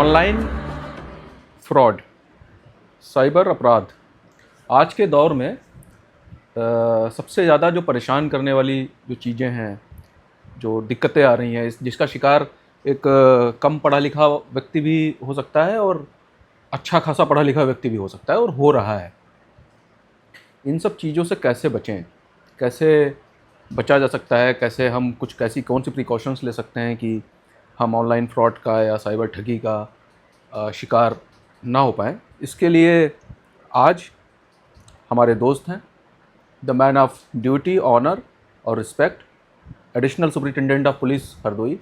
Online fraud, cyber अपराध आज के दौर में सबसे ज़्यादा जो परेशान करने वाली जो चीज़ें हैं, जो दिक्कतें आ रही हैं, जिसका शिकार एक कम पढ़ा लिखा व्यक्ति भी हो सकता है और अच्छा खासा पढ़ा लिखा व्यक्ति भी हो सकता है और हो रहा है। इन सब चीज़ों से कैसे बचें, कैसे बचा जा सकता है, कैसे हम कौन सी प्रिकॉशंस ले सकते हैं कि हम ऑनलाइन फ्रॉड का या साइबर ठगी का शिकार ना हो पाएँ। इसके लिए आज हमारे दोस्त हैं, the man of duty, honour और respect, additional superintendent of police Hardoi,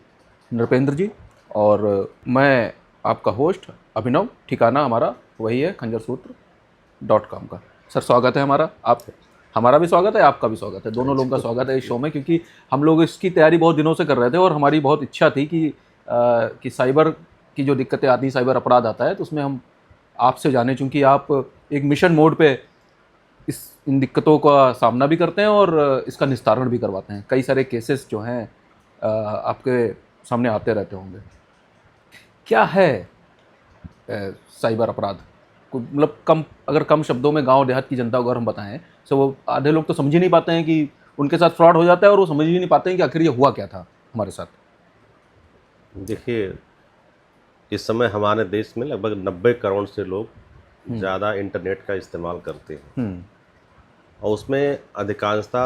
Nripendra ji, और मैं आपका होस्ट अभिनव। ठिकाना हमारा वही है खंजरसूत्र.com का। सर स्वागत है हमारा भी स्वागत है, आपका भी स्वागत है, दोनों लोगों का स्वागत है इस शो में, क्योंकि हम लोग इसकी तैयारी बहुत दिनों से कर रहे थे और हमारी बहुत इच्छा थी कि साइबर की जो दिक्कतें आती हैं, साइबर अपराध आता है, तो उसमें हम आपसे जाने, चूँकि आप एक मिशन मोड पे इन दिक्कतों का सामना भी करते हैं और इसका निस्तारण भी करवाते हैं। कई सारे केसेस जो हैं आपके सामने आते रहते होंगे। क्या है साइबर अपराध? मतलब अगर कम शब्दों में गांव देहात की जनता को अगर हम बताएं, तो वो आधे लोग तो समझ ही नहीं पाते हैं कि उनके साथ फ्रॉड हो जाता है और वो समझ ही नहीं पाते हैं कि आखिर ये हुआ क्या था हमारे साथ। देखिए, इस समय हमारे देश में लगभग 90 करोड़ से लोग ज़्यादा इंटरनेट का इस्तेमाल करते हैं और उसमें अधिकांशता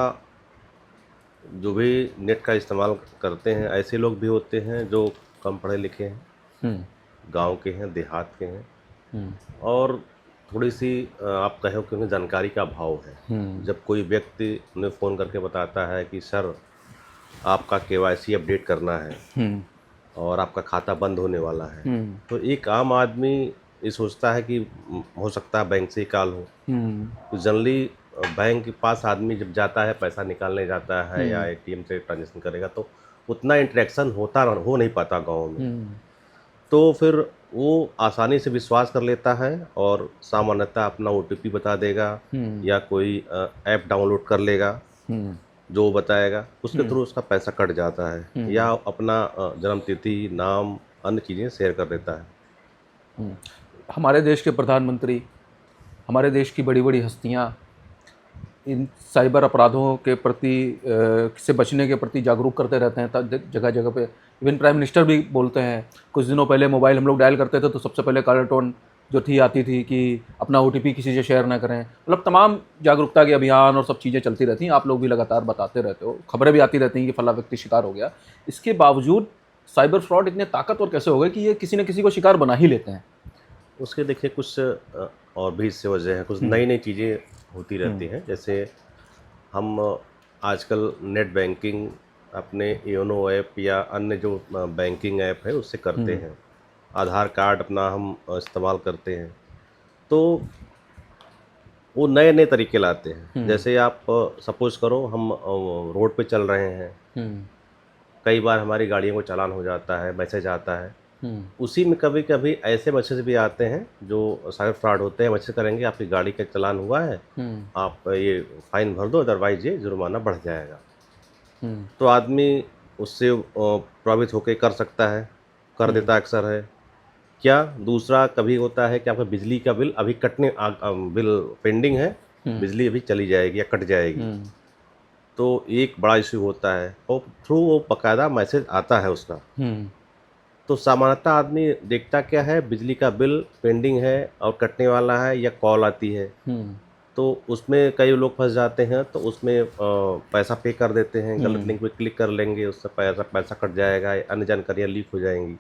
जो भी नेट का इस्तेमाल करते हैं ऐसे लोग भी होते हैं जो कम पढ़े लिखे हैं, गांव के हैं, देहात के हैं और थोड़ी सी आप कहो कि उन्हें जानकारी का अभाव है। जब कोई व्यक्ति उन्हें फ़ोन करके बताता है कि सर आपका KYC अपडेट करना है और आपका खाता बंद होने वाला है, तो एक आम आदमी ये सोचता है कि हो सकता है बैंक से ही कॉल हो। तो जनरली बैंक के पास आदमी जब जाता है, पैसा निकालने जाता है या ATM से ट्रांजेक्शन करेगा, तो उतना इंटरेक्शन हो नहीं पाता गांव में। तो फिर वो आसानी से विश्वास कर लेता है और सामान्यतः अपना OTP बता देगा या कोई ऐप डाउनलोड कर लेगा जो वो बताएगा, उसके थ्रू उसका पैसा कट जाता है या अपना जन्म तिथि, नाम, अन्य चीज़ें शेयर कर देता है। हमारे देश के प्रधानमंत्री, हमारे देश की बड़ी बड़ी हस्तियाँ इन साइबर अपराधों के प्रति से बचने के प्रति जागरूक करते रहते हैं जगह जगह पे। इवन प्राइम मिनिस्टर भी बोलते हैं। कुछ दिनों पहले मोबाइल हम लोग डायल करते थे तो सबसे पहले कॉलर टोन जो थी आती थी कि अपना OTP किसी से शेयर ना करें। मतलब तमाम जागरूकता के अभियान और सब चीज़ें चलती रहती हैं। आप लोग भी लगातार बताते रहते हो, खबरें भी आती रहती हैं कि फला व्यक्ति शिकार हो गया। इसके बावजूद साइबर फ्रॉड इतने ताकतवर कैसे हो गए कि ये किसी न किसी को शिकार बना ही लेते हैं? उसके देखिए कुछ और भी इससे वजह है, कुछ नई नई चीज़ें होती रहती हैं। जैसे हम आजकल नेट बैंकिंग अपने योनो ऐप या अन्य जो बैंकिंग ऐप है उससे करते हैं, आधार कार्ड अपना हम इस्तेमाल करते हैं, तो वो नए नए तरीके लाते हैं। जैसे आप सपोज करो हम रोड पे चल रहे हैं, कई बार हमारी गाड़ियों को चालान हो जाता है, मैसेज आता है, उसी में कभी कभी ऐसे मैसेज भी आते हैं जो साइबर फ्रॉड होते हैं। मैसेज करेंगे आपकी गाड़ी का चालान हुआ है, आप ये फाइन भर दो, अदरवाइज ये जुर्माना बढ़ जाएगा। तो आदमी उससे प्रभावित होकर कर सकता है, कर देता अक्सर है। क्या दूसरा कभी होता है कि आपका बिजली का बिल अभी बिल पेंडिंग है, बिजली अभी चली जाएगी या कट जाएगी, तो एक बड़ा इशू होता है और थ्रू वो बाकायदा मैसेज आता है उसका। तो सामान्यतः आदमी देखता क्या है, बिजली का बिल पेंडिंग है और कटने वाला है या कॉल आती है, तो उसमें कई लोग फंस जाते हैं। तो उसमें पैसा पे कर देते हैं, गलत लिंक पे क्लिक कर लेंगे, उससे पैसा कट जाएगा, अन्य जानकारियाँ लीक हो जाएंगी।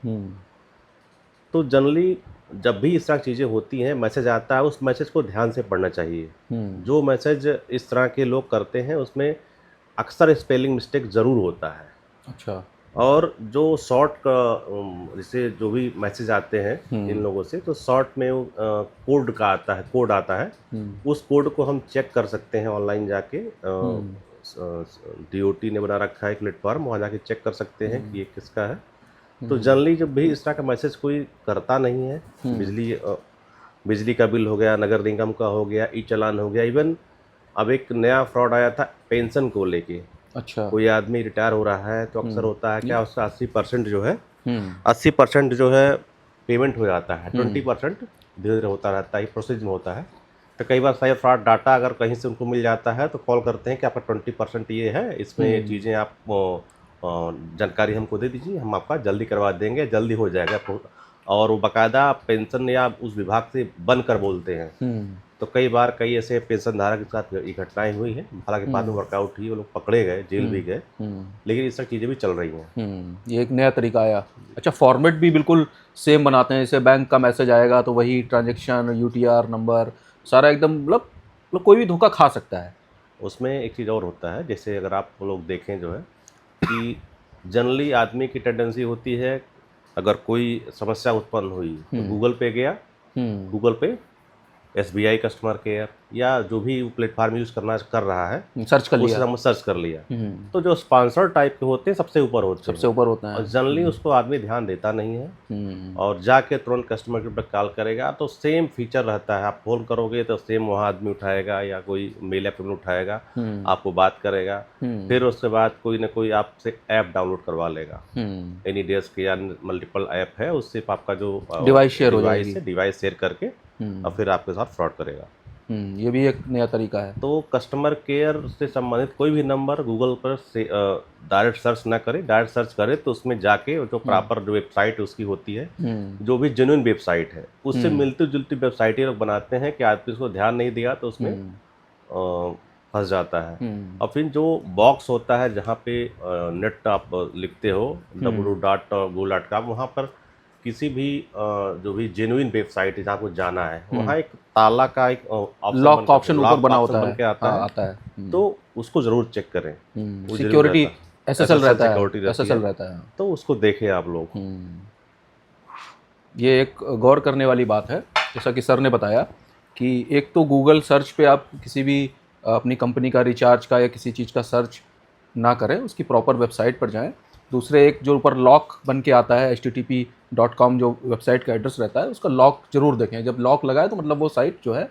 तो जनरली जब भी इस तरह की चीज़ें होती हैं, मैसेज आता है, उस मैसेज को ध्यान से पढ़ना चाहिए। जो मैसेज इस तरह के लोग करते हैं उसमें अक्सर स्पेलिंग मिस्टेक ज़रूर होता है। अच्छा। और जो शॉर्ट का जैसे जो भी मैसेज आते हैं इन लोगों से, तो शॉर्ट में कोड आता है। उस कोड को हम चेक कर सकते हैं ऑनलाइन जाके। DOT ने बना रखा है एक प्लेटफॉर्म, वहाँ जाके चेक कर सकते हैं कि ये किसका है। तो जनरली जब भी इस तरह का मैसेज कोई करता नहीं है, बिजली का बिल हो गया, नगर निगम का हो गया, ई चालान हो गया, इवन अब एक नया फ्रॉड आया था पेंशन को लेके। अच्छा। कोई आदमी रिटायर हो रहा है तो अक्सर होता है क्या, उसका 80% जो है 80% जो है पेमेंट हो जाता है, 20% धीरे धीरे होता रहता है, प्रोसेस में होता है। तो कई बार साइबर फ्रॉड डाटा अगर कहीं से उनको मिल जाता है तो कॉल करते हैं कि आपका 20% ये है, इसमें ये चीज़ें आप जानकारी हमको दे दीजिए, हम आपका जल्दी करवा देंगे, जल्दी हो जाएगा। और वो बाकायदा पेंशन या उस विभाग से बन कर बोलते हैं। तो कई बार कई ऐसे पेंशन धारक के साथ ये घटनाएं हुई हैं, हालांकि बाद में वर्कआउट हुई, वो लोग पकड़े गए, जेल भी गए, लेकिन ये सब चीज़ें भी चल रही हैं। ये एक नया तरीका आया। अच्छा, फॉर्मेट भी बिल्कुल सेम बनाते हैं, जैसे बैंक का मैसेज आएगा तो वही ट्रांजैक्शन, यूटीआर नंबर, सारा एकदम मतलब कोई भी धोखा खा सकता है। उसमें एक चीज़ और होता है, जैसे अगर आप लोग देखें जो है कि जनरली आदमी की टेंडेंसी होती है, अगर कोई समस्या उत्पन्न हुई तो गूगल पे गया, गूगल पे, एसबीआई कस्टमर केयर या जो भी प्लेटफॉर्म यूज़ कर रहा है, सर्च कर उसे लिया। हम सर्च कर लिया। तो जो स्पॉन्सर टाइप के होते हैं सबसे ऊपर होते हैं, सबसे ऊपर होता और है। जनरली उसको आदमी ध्यान देता नहीं है और जाके तुरंत कस्टमर केयर पर कॉल करेगा तो सेम फीचर रहता है, आप फ़ोन करोगे तो सेम वहाँ आदमी उठाएगा या कोई मेल ऐप में उठाएगा, आपको बात करेगा, फिर उसके बाद कोई ना कोई आपसे ऐप डाउनलोड करवा लेगा, एनी डेस्क या मल्टीपल ऐप है, उससे आपका जो डिवाइस शेयर हो जाएगी, डिवाइस शेयर करके और फिर आपके साथ फ्रॉड करेगा। ये भी एक नया तरीका है। तो कस्टमर केयर से संबंधित कोई भी नंबर गूगल पर से डायरेक्ट सर्च ना करें, डायरेक्ट सर्च करें तो उसमें जाके जो प्रॉपर जो वेबसाइट उसकी होती है, जो भी जेन्युइन वेबसाइट है, उससे मिलती जुलती वेबसाइटें लोग बनाते हैं कि आदमी उसको ध्यान नहीं दिया तो उसमें फंस जाता है। और फिर जो बॉक्स होता है जहाँ पे नेट आप लिखते हो www.google.com, वहाँ पर किसी भी जो भी जेन्युइन वेबसाइट है जहाँ को जाना है, वहाँ एक ताला का एक लॉक ऑप्शन ऊपर बना होता बन है, के आता है। तो उसको जरूर चेक करें, वो जरूर सिक्योरिटी रहता है। एसएसएल रहता है, सिक्योरिटी रहती एसएसएल है, रहता है। तो उसको देखें आप लोग। ये एक गौर करने वाली बात है, जैसा कि सर ने बताया कि एक तो गूगल सर्च पे आप किसी भी अपनी कंपनी का रिचार्ज का या किसी चीज़ का सर्च ना करें, उसकी प्रॉपर वेबसाइट पर जाएं। दूसरे, एक जो ऊपर लॉक बन के आता है http.com, जो वेबसाइट का एड्रेस रहता है, उसका लॉक जरूर देखें। जब लॉक लगाए तो मतलब वो साइट जो है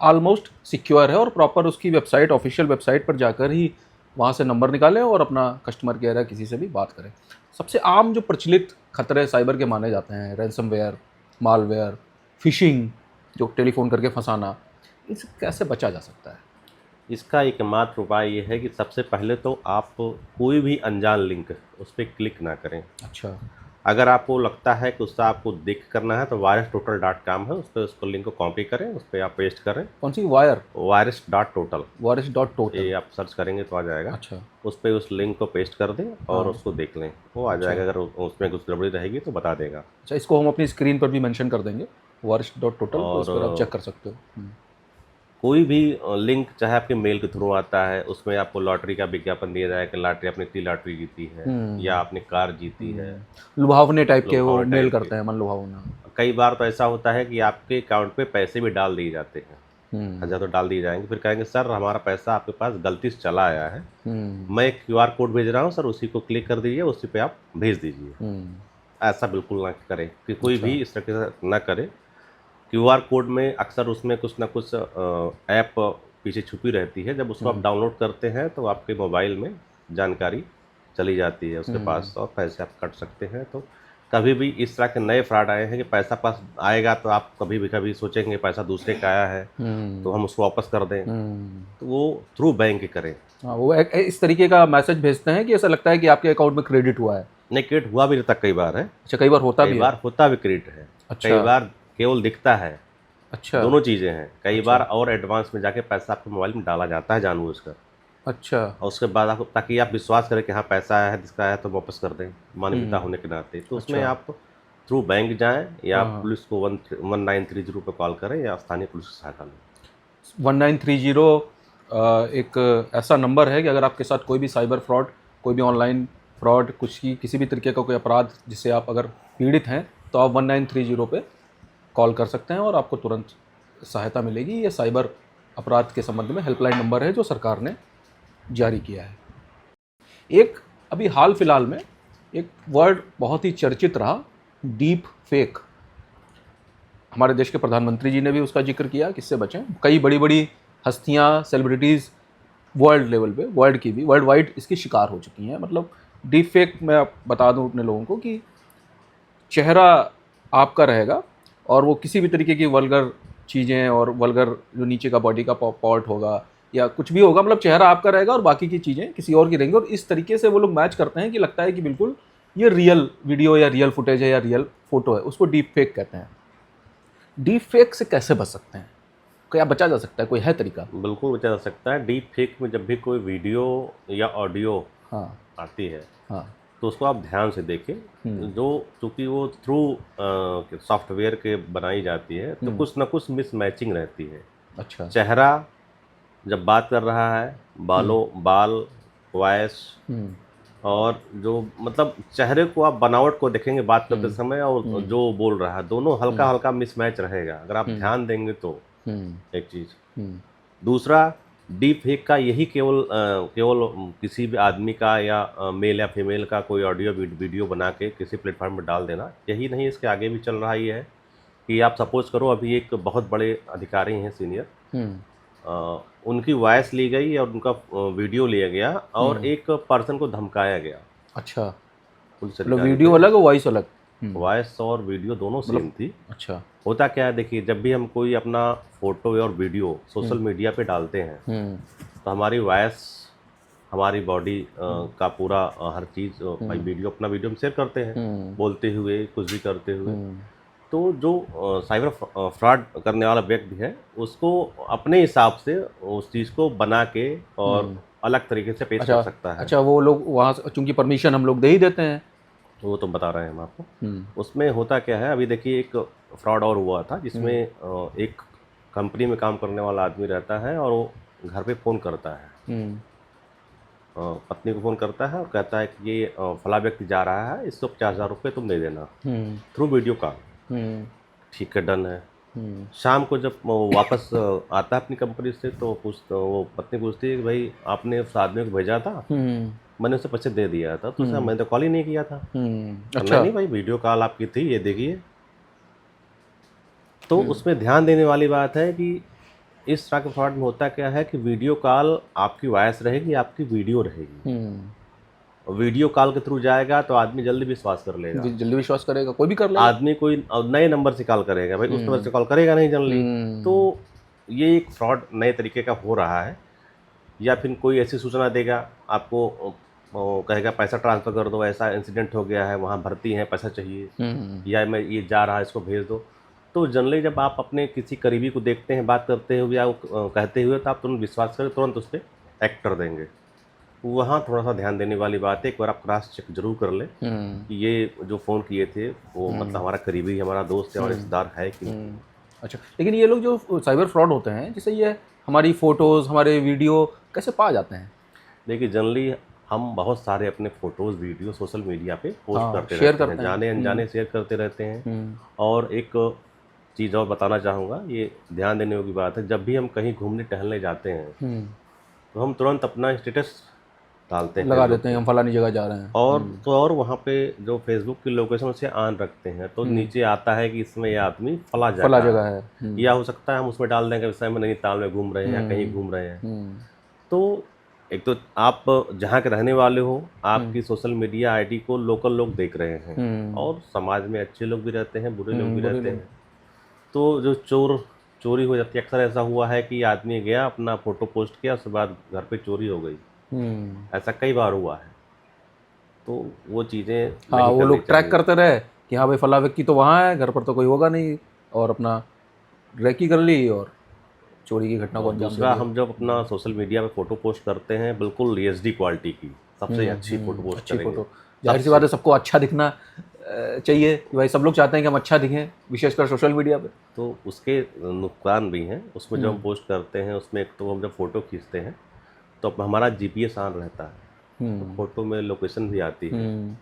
ऑलमोस्ट सिक्योर है, और प्रॉपर उसकी वेबसाइट, ऑफिशियल वेबसाइट पर जाकर ही वहाँ से नंबर निकालें और अपना कस्टमर केयर या किसी से भी बात करें। सबसे आम जो प्रचलित खतरे साइबर के माने जाते हैं, रैंसमवेयर, मालवेयर, फिशिंग, जो टेलीफोन करके फंसाना, इनसे कैसे बचा जा सकता है? इसका एकमात्र उपाय ये है कि सबसे पहले तो आप कोई भी अनजान लिंक उस पर क्लिक ना करें। अच्छा। अगर आपको लगता है कि उससे आपको देख करना है तो वायरस.total.com है, उस पर उसको लिंक को कॉपी करें, उस पर आप पेस्ट करें। कौन सी? वायर? वायरस.total, वायरस.total, ये आप सर्च करेंगे तो आ जाएगा। अच्छा। उस पर उस लिंक को पेस्ट कर दें और उसको देख लें, वो आ जाएगा। अगर उसमें कुछ गड़बड़ी रहेगी तो बता देगा। अच्छा, इसको हम अपनी स्क्रीन पर भी मेंशन कर देंगे, वायरस.total, तो उस पर आप चेक कर सकते हो। कोई भी लिंक चाहे आपके मेल के थ्रू आता है, उसमें आपको लॉटरी का विज्ञापन दिया जाए कि लॉटरी, आपने इतनी लॉटरी जीती है या आपने कार जीती है, लुभावने टाइप के वो लुभावने मेल टाइप करते हैं, मन लुभावना। कई बार तो ऐसा होता है कि आपके अकाउंट पे पैसे भी डाल दिए जाते हैं, हजार तो डाल दिए जाएंगे, फिर कहेंगे सर हमारा पैसा आपके पास गलती से चला आया है, मैं एक QR कोड भेज रहा हूँ सर, उसी को क्लिक कर दीजिए, उसी पे आप भेज दीजिए। ऐसा बिल्कुल ना करें कि कोई भी इस तरह से ना करे। QR कोड में अक्सर उसमें कुछ ना कुछ ऐप पीछे छुपी रहती है, जब उसको आप डाउनलोड करते हैं तो आपके मोबाइल में जानकारी चली जाती है उसके पास और पैसे आप कट सकते हैं। तो कभी भी इस तरह के नए फ्रॉड आए हैं कि पैसा पास आएगा तो आप कभी सोचेंगे पैसा दूसरे का आया है तो हम उसको वापस कर दें, तो वो थ्रू बैंक करें। हाँ, वो इस तरीके का मैसेज भेजते हैं कि ऐसा लगता है कि आपके अकाउंट में क्रेडिट हुआ है। नहीं, क्रेडिट हुआ भी रहता कई बार है। अच्छा, कई बार होता भी है। कई बार होता भी क्रेडिट है, कई बार केवल दिखता है। अच्छा, दोनों चीज़ें हैं। कई बार और एडवांस में जाके पैसा आपके मोबाइल में डाला जाता है जानबूझकर। अच्छा। और उसके बाद आपको, ताकि आप विश्वास करें कि हाँ पैसा आया है, जिसका आया है तो वापस कर दें, मानवीयता होने के नाते। तो उसमें आप थ्रू बैंक जाएं या पुलिस को 1930 पे कॉल करें या स्थानीय पुलिस की सहायता लें। 1930 एक ऐसा नंबर है कि अगर आपके साथ कोई भी साइबर फ्रॉड, कोई भी ऑनलाइन फ्रॉड, किसी भी तरीके का कोई अपराध जिससे आप अगर पीड़ित हैं, तो आप 1930 पे कॉल कर सकते हैं और आपको तुरंत सहायता मिलेगी। ये साइबर अपराध के संबंध में हेल्पलाइन नंबर है जो सरकार ने जारी किया है। एक अभी हाल फिलहाल में एक वर्ड बहुत ही चर्चित रहा, डीप फेक। हमारे देश के प्रधानमंत्री जी ने भी उसका जिक्र किया, किससे बचें। कई बड़ी बड़ी हस्तियां, सेलिब्रिटीज़ वर्ल्ड लेवल पे, वर्ल्ड की भी, वर्ल्ड वाइड इसकी शिकार हो चुकी हैं। मतलब डीप फेक, मैं बता दूं अपने लोगों को कि चेहरा आपका रहेगा और वो किसी भी तरीके की वल्गर चीज़ें और वल्गर जो नीचे का बॉडी का पार्ट होगा या कुछ भी होगा, मतलब चेहरा आपका रहेगा और बाकी की चीज़ें किसी और की रहेंगी, और इस तरीके से वो लोग मैच करते हैं कि लगता है कि बिल्कुल ये रियल वीडियो या रियल फुटेज है या रियल फोटो है। उसको डीप फेक कहते हैं। डीप फेक से कैसे बच सकते हैं? क्या बचा जा सकता है? कोई है तरीका? बिल्कुल बचा जा सकता है। डीप फेक में जब भी कोई वीडियो या ऑडियो हाँ आती है हाँ। तो उसको आप ध्यान से देखें। जो चूंकि वो थ्रू सॉफ्टवेयर के बनाई जाती है तो कुछ ना कुछ मिसमैचिंग रहती है। अच्छा। चेहरा जब बात कर रहा है, बाल, वॉइस, हम्म और जो मतलब चेहरे को आप बनावट को देखेंगे बात करते समय, और जो बोल रहा है दोनों हल्का हल्का मिसमैच रहेगा अगर आप ध्यान देंगे तो। हम्म एक चीज़। हम्म दूसरा, डीप फेक का यही केवल किसी भी आदमी का या मेल या फीमेल का कोई ऑडियो वीडियो बना के किसी प्लेटफॉर्म पर डाल देना, यही नहीं इसके आगे भी चल रहा ही है कि आप सपोज करो अभी एक बहुत बड़े अधिकारी हैं सीनियर, उनकी वॉइस ली गई और उनका वीडियो लिया गया और एक पर्सन को धमकाया गया अच्छा, पुलिस मतलब अधिकारी वीडियो थे। अलग और वॉइस अलग? वॉइस और वीडियो दोनों सेम थी। अच्छा। होता क्या है, देखिए जब भी हम कोई अपना फोटो और वीडियो सोशल मीडिया पे डालते हैं तो हमारी वॉइस, हमारी बॉडी का पूरा हर चीज़, भाई वीडियो, अपना वीडियो हम शेयर करते हैं बोलते हुए कुछ भी करते हुए। तो जो साइबर फ्रॉड करने वाला व्यक्ति है उसको अपने हिसाब से उस चीज़ को बना के और अलग तरीके से पेश कर सकता है। अच्छा, वो लोग वहाँ से चूंकि परमिशन हम लोग दे ही देते हैं। तो वो तो बता रहे हैं हम आपको। उसमें होता क्या है, अभी देखिए एक फ्रॉड और हुआ था जिसमें एक कंपनी में काम करने वाला आदमी रहता है और वो घर पे फ़ोन करता है, पत्नी को फ़ोन करता है और कहता है कि ये फला व्यक्ति जा रहा है, इसको 50,000 रुपये तुम दे देना, थ्रू वीडियो कॉल। ठीक है, डन है। शाम को जब वो वापस आता है अपनी कंपनी से तो वो पत्नी पूछती है कि भाई आपने उस आदमी को भेजा था, मैंने उसे पैसे दे दिया था। तो सर मैंने तो कॉल ही नहीं किया था। अच्छा। नहीं भाई, वीडियो कॉल आपकी थी, ये देखिए। तो उसमें ध्यान देने वाली बात है कि इस तरह के फ्रॉड में होता क्या है कि वीडियो कॉल आपकी वॉइस रहेगी, आपकी वीडियो रहेगी। और वीडियो कॉल के थ्रू जाएगा तो आदमी जल्दी विश्वास कर लेगा, जल्दी विश्वास करेगा, कोई भी कर लेगा। आदमी कोई नए नंबर से कॉल करेगा, भाई उस नंबर से कॉल करेगा नहीं जनरली। तो ये एक फ्रॉड नए तरीके का हो रहा है। या फिर कोई ऐसी सूचना देगा आपको, वो कहेगा पैसा ट्रांसफ़र कर दो, ऐसा इंसिडेंट हो गया है, वहाँ भर्ती है, पैसा चाहिए, या मैं ये जा रहा है इसको भेज दो। तो जनरली जब आप अपने किसी करीबी को देखते हैं बात करते हुए या कहते हुए, तो आप तुरंत विश्वास करें, तुरंत उस पर एक्ट कर देंगे। वहाँ थोड़ा सा ध्यान देने वाली बात है, एक बार आप क्रॉस चेक जरूर कर लें कि ये जो फ़ोन किए थे वो मतलब हमारा करीबी, हमारा दोस्त या हमारा रिश्तेदार है कि नहीं। अच्छा, लेकिन ये लोग जो साइबर फ्रॉड होते हैं, जैसे ये हमारी फ़ोटोज़, हमारे वीडियो कैसे पा जाते हैं? देखिए जनरली हम बहुत सारे अपने फ़ोटोज़ वीडियो सोशल मीडिया पे पोस्ट करते शेयर रहते हैं, करते हैं। जाने अनजाने शेयर करते रहते हैं। और एक चीज़ और बताना चाहूँगा, ये ध्यान देने की बात है, जब भी हम कहीं घूमने टहलने जाते हैं तो हम तुरंत अपना स्टेटस डालते हैं, लगा देते हैं हम फलानी जगह जा रहे हैं। और वहाँ पे जो फेसबुक की लोकेशन उसे ऑन रखते हैं तो नीचे आता है कि इसमें ये आदमी फला जगह है। या हो सकता है हम उसमें डाल देंगे विषय में नैनीताल में घूम रहे हैं या कहीं घूम रहे हैं। तो एक तो आप जहाँ के रहने वाले हो, आपकी सोशल मीडिया आईडी को लोकल लोग देख रहे हैं, और समाज में अच्छे लोग भी रहते हैं, बुरे लोग भी रहते हैं। तो जो चोरी हो जाती है, अक्सर ऐसा हुआ है कि आदमी गया, अपना फ़ोटो पोस्ट किया, उसके बाद घर पे चोरी हो गई, ऐसा कई बार हुआ है। तो वो चीज़ें हाँ, वो लोग ट्रैक करते रहे कि हाँ भाई फला व्यक्ति तो वहाँ है, घर पर तो कोई होगा नहीं, और अपना रेकी कर ली और चोरी की घटना को अंजाम दे दूसरा, दिया। हम जब अपना सोशल मीडिया पे फ़ोटो पोस्ट करते हैं, बिल्कुल एचडी क्वालिटी की सबसे अच्छी फ़ोटो पोस्ट अच्छी करेंगे। फोटो, जाहिर सी बात है सबको अच्छा दिखना चाहिए कि भाई सब लोग चाहते हैं कि हम अच्छा दिखें, विशेषकर सोशल मीडिया पे। तो उसके नुकसान भी हैं उसमें। जो हम पोस्ट करते हैं उसमें, एक तो हम जब फ़ोटो खींचते हैं तो हमारा जीपीएस ऑन रहता है, तो फ़ोटो में लोकेशन भी आती है,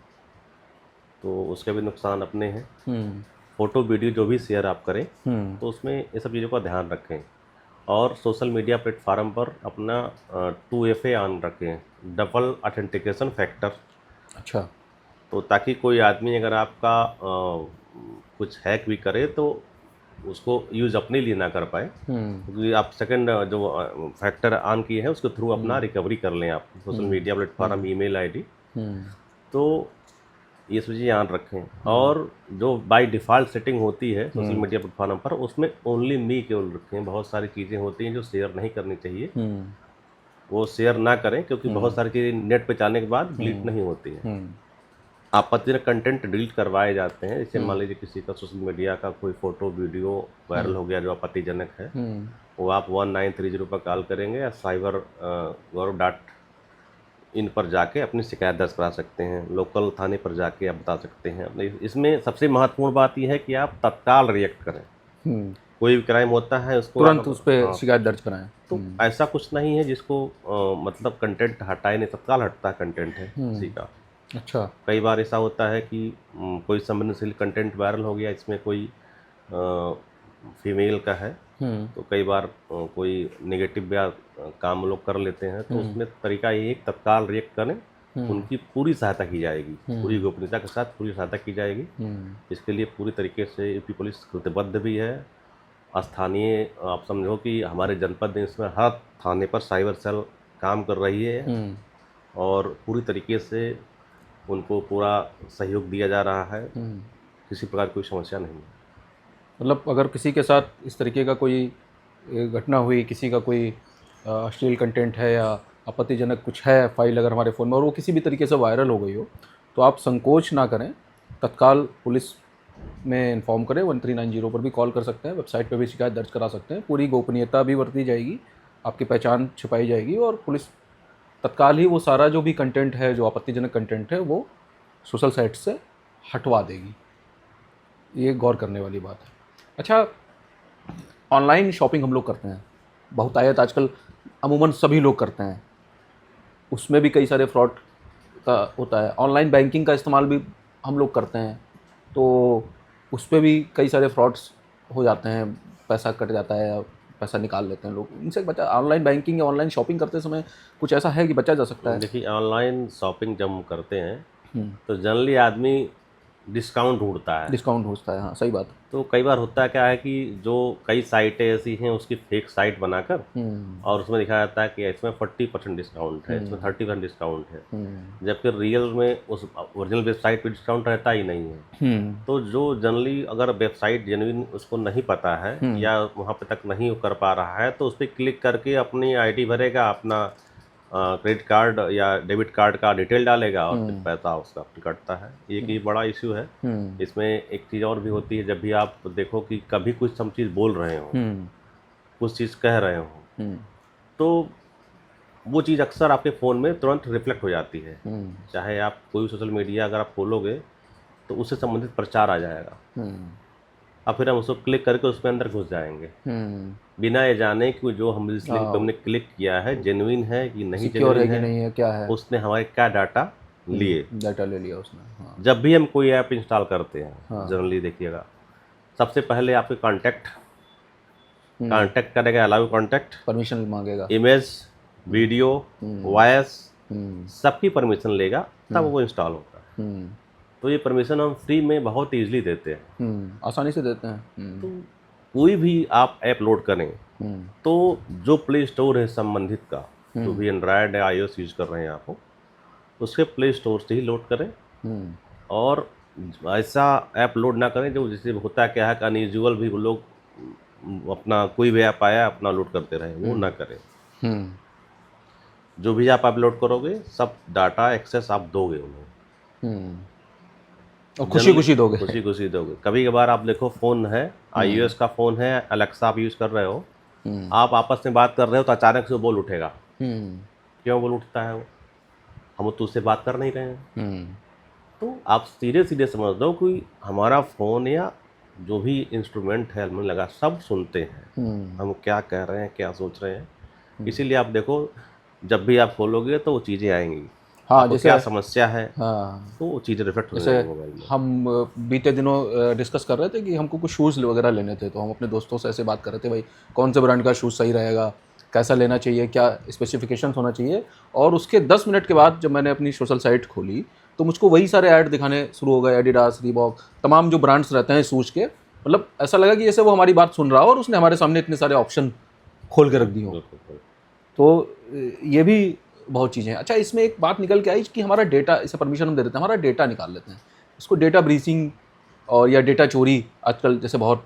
तो उसके भी नुकसान अपने हैं। फ़ोटो वीडियो जो भी शेयर आप करें तो उसमें ये सब चीज़ों का ध्यान रखें, और सोशल मीडिया प्लेटफार्म पर अपना 2FA ऑन रखें, डबल ऑथेंटिकेशन फैक्टर। अच्छा। तो ताकि कोई आदमी अगर आपका कुछ हैक भी करे तो उसको यूज़ अपने लिए ना कर पाए, क्योंकि आप सेकंड जो फैक्टर ऑन किए हैं उसके थ्रू अपना रिकवरी कर लें आप, social media platform, email ID. तो ये सब चीज़ें याद रखें। और जो बाय डिफ़ॉल्ट सेटिंग होती है सोशल मीडिया प्लेटफॉर्म पर, उसमें ओनली मी केवल रखें। बहुत सारी चीज़ें होती हैं जो शेयर नहीं करनी चाहिए, वो शेयर ना करें, क्योंकि बहुत सारी चीज़ें नेट पे जाने के बाद डिलीट नहीं होती हैं। आपत्तिजनक कंटेंट डिलीट करवाए जाते हैं। जैसे मान लीजिए किसी का सोशल मीडिया का कोई फ़ोटो वीडियो वायरल हो गया जो आपत्तिजनक है, वो आप 1930 पर कॉल करेंगे या साइबर gov.in पर जाके अपनी शिकायत दर्ज करा सकते हैं। लोकल थाने पर जाके आप बता सकते हैं। इसमें सबसे महत्वपूर्ण बात यह है कि आप तत्काल रिएक्ट करें। कोई भी क्राइम होता है उसको तुरंत उस पर शिकायत दर्ज कराएं। तो ऐसा कुछ नहीं है जिसको मतलब कंटेंट हटाए नहीं, तत्काल हटता कंटेंट है किसी का। अच्छा। कई बार ऐसा होता है कि कोई संवेदनशील कंटेंट वायरल हो गया, इसमें कोई फीमेल का है, तो कई बार कोई नेगेटिव या काम लोग कर लेते हैं, तो उसमें तरीका ये है कि तत्काल रिएक्ट करें, उनकी पूरी सहायता की जाएगी, पूरी गोपनीयता के साथ पूरी सहायता की जाएगी। इसके लिए पूरी तरीके से यूपी पुलिस कृतबद्ध भी है। स्थानीय आप समझो कि हमारे जनपद में इसमें हर थाने पर साइबर सेल काम कर रही है और पूरी तरीके से उनको पूरा सहयोग दिया जा रहा है। किसी प्रकार कोई समस्या नहीं है। मतलब अगर किसी के साथ इस तरीके का कोई घटना हुई, किसी का कोई अश्लील कंटेंट है या आपत्तिजनक कुछ है फाइल अगर हमारे फ़ोन में और वो किसी भी तरीके से वायरल हो गई हो, तो आप संकोच ना करें, तत्काल पुलिस में इन्फॉर्म करें। 1390 पर भी कॉल कर सकते हैं, वेबसाइट पर भी शिकायत दर्ज करा सकते हैं। पूरी गोपनीयता भी बरती जाएगी, आपकी पहचान छिपाई जाएगी और पुलिस तत्काल ही वो सारा जो भी कंटेंट है, जो आपत्तिजनक कंटेंट है, वो सोशल साइट से हटवा देगी। ये गौर करने वाली बात है। अच्छा, ऑनलाइन शॉपिंग हम लोग करते हैं, बहुतायत आजकल अमूमन सभी लोग करते हैं, उसमें भी कई सारे फ्रॉड का होता है। ऑनलाइन बैंकिंग का इस्तेमाल भी हम लोग करते हैं, तो उस पर भी कई सारे फ्रॉड्स हो जाते हैं, पैसा कट जाता है या पैसा निकाल लेते हैं लोग। इनसे बचा, ऑनलाइन बैंकिंग या ऑनलाइन शॉपिंग करते समय कुछ ऐसा है कि बचा जा सकता है? देखिए, ऑनलाइन शॉपिंग जब हम करते हैं तो जनरली आदमी डिस्काउंट ढूंढता है। डिस्काउंट होता है, हाँ सही बात है। तो कई बार होता है क्या है कि जो कई साइटें ऐसी हैं उसकी फेक साइट बनाकर और उसमें दिखाया जाता है कि इसमें 40% डिस्काउंट है, इसमें 30% डिस्काउंट है, जबकि रियल में उस ओरिजिनल वेबसाइट पे डिस्काउंट रहता ही नहीं है। तो जो जनरली अगर वेबसाइट जेन्युइन उसको नहीं पता है या वहाँ पे तक नहीं कर पा रहा है, तो उस पर क्लिक करके अपनी आईडी भरेगा, अपना क्रेडिट कार्ड या डेबिट कार्ड का डिटेल डालेगा और फिर पैसा उसका कटता है। ये बड़ा इश्यू है। इसमें एक चीज़ और भी होती है, जब भी आप देखो कि कभी कुछ हम चीज़ बोल रहे हो, कुछ चीज़ कह रहे हो, तो वो चीज़ अक्सर आपके फ़ोन में तुरंत रिफ्लेक्ट हो जाती है। चाहे आप कोई सोशल मीडिया अगर आप खोलोगे तो उससे संबंधित प्रचार आ जाएगा और फिर हम उसको क्लिक करके उसके अंदर घुस जाएंगे बिना ये जाने कि जो हम इस लिंक पे हमने क्लिक किया है जेन्युइन है कि नहीं, सिक्योर है कि नहीं है, क्या है, उसने हमारे क्या डाटा लिए, डाटा ले लिया उसने। हाँ। जब भी हम कोई ऐप इंस्टॉल करते हैं जनरली देखिएगा, सबसे पहले आपके कांटेक्ट करेगा, अलाउ कांटेक्ट, परमिशन मांगेगा, इमेज, वीडियो, वॉइस, सबकी परमिशन लेगा, तब वो इंस्टॉल होता है। तो ये परमिशन हम फ्री में बहुत ईजिली देते हैं, आसानी से देते हैं। तो कोई भी आप ऐप लोड करें तो जो प्ले स्टोर है संबंधित का, जो भी एंड्रॉयड या iOS यूज कर रहे हैं आप, उसके प्ले स्टोर से ही लोड करें और ऐसा ऐप लोड ना करें जो जिससे होता क्या है कि अनयूजुअल भी लोग अपना कोई भी ऐप आया अपना लोड करते रहे, वो ना करें। जो भी आप अपलोड करोगे सब डाटा एक्सेस आप दोगे उन्हें और खुशी खुशी दोगे, खुशी खुशी दोगे। कभी कभार आप देखो फ़ोन है, iOS का फ़ोन है, अलेक्सा आप यूज़ कर रहे हो, आप आपस में बात कर रहे हो तो अचानक से वो बोल उठेगा। क्यों बोल उठता है वो? हम तो उससे बात कर नहीं रहे हैं। तो आप सीधे सीधे समझ दो कि हमारा फ़ोन या जो भी इंस्ट्रूमेंट है हमें लगा सब सुनते हैं हम क्या कह रहे हैं, क्या सोच रहे हैं। इसीलिए आप देखो जब भी आप खोलोगे तो वो चीज़ें आएंगी। हाँ, जैसे क्या समस्या है, हाँ, तो वो चीज़ें रिफ्लेक्ट हो जाएंगी मोबाइल में। हम बीते दिनों डिस्कस कर रहे थे कि हमको कुछ शूज़ वगैरह लेने थे, तो हम अपने दोस्तों से ऐसे बात कर रहे थे, भाई कौन से ब्रांड का शूज़ सही रहेगा, कैसा लेना चाहिए, क्या स्पेसिफिकेशंस होना चाहिए। और उसके 10 मिनट के बाद जब मैंने अपनी सोशल साइट खोली तो मुझको वही सारे ऐड दिखाने शुरू हो गए, एडिडास, रीबॉक, तमाम जो ब्रांड्स रहते हैं शूज़ के। मतलब ऐसा लगा कि जैसे वो हमारी बात सुन रहा हो और उसने हमारे सामने इतने सारे ऑप्शन खोल के रख दिए हों। तो ये भी बहुत चीज़ें हैं। अच्छा, इसमें एक बात निकल के आई कि हमारा डेटा, इसे परमिशन हम दे देते हैं, हमारा डेटा निकाल लेते हैं। इसको डेटा ब्रीचिंग और या डेटा चोरी आजकल जैसे बहुत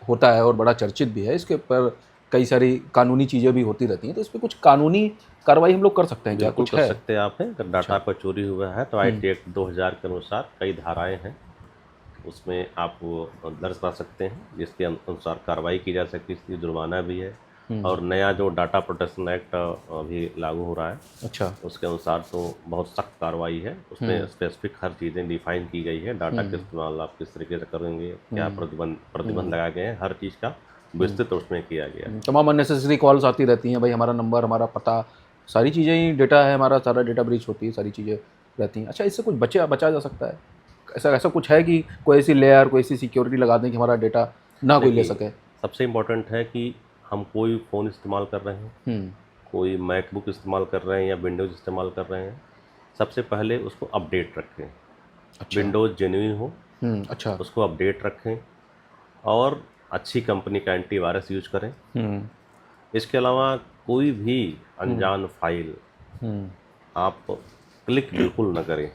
होता है और बड़ा चर्चित भी है, इसके ऊपर कई सारी कानूनी चीज़ें भी होती रहती हैं, तो इस पे कुछ कानूनी कार्रवाई हम लोग कर सकते हैं क्या, बिल्कुल कुछ कर है? सकते हैं आप हैं। अगर डाटा आपका चोरी हुआ है तो आईटी एक्ट 2000 के अनुसार कई धाराएँ हैं, उसमें आप वो दर्ज करा सकते हैं, जिसके अनुसार कार्रवाई की जा सकती है, इसलिए जुर्माना भी है। और नया जो डाटा प्रोटेक्शन एक्ट अभी लागू हो रहा है, अच्छा। उसके अनुसार तो बहुत सख्त कार्रवाई है। उसमें स्पेसिफिक हर चीज़ें डिफाइन की गई है, डाटा का इस्तेमाल आप किस तरीके से करेंगे, क्या प्रतिबंध लगाए गए हैं, हर चीज़ का विस्तृत उसमें किया गया है। तमाम अननेसेसरी कॉल्स आती रहती हैं भाई, हमारा नंबर, हमारा पता, सारी चीज़ें ही डेटा है हमारा, सारा डेटा ब्रीच होती है, सारी चीज़ें रहती हैं। अच्छा, इससे कुछ बचा जा सकता है? ऐसा ऐसा कुछ है कि कोई ऐसी लेयर, कोई ऐसी सिक्योरिटी लगा दें कि हमारा डेटा ना कोई ले देखिए, सके? सबसे इम्पोर्टेंट है कि हम कोई फ़ोन इस्तेमाल कर रहे हैं, कोई मैकबुक इस्तेमाल कर रहे हैं या विंडोज़ इस्तेमाल कर रहे हैं, सबसे पहले उसको अपडेट रखें। अच्छा। विंडोज़ जेन्युइन हो, अच्छा। उसको अपडेट रखें और अच्छी कंपनी का एंटीवायरस यूज़ करें। इसके अलावा कोई भी अनजान फाइल आप क्लिक बिल्कुल ना करें,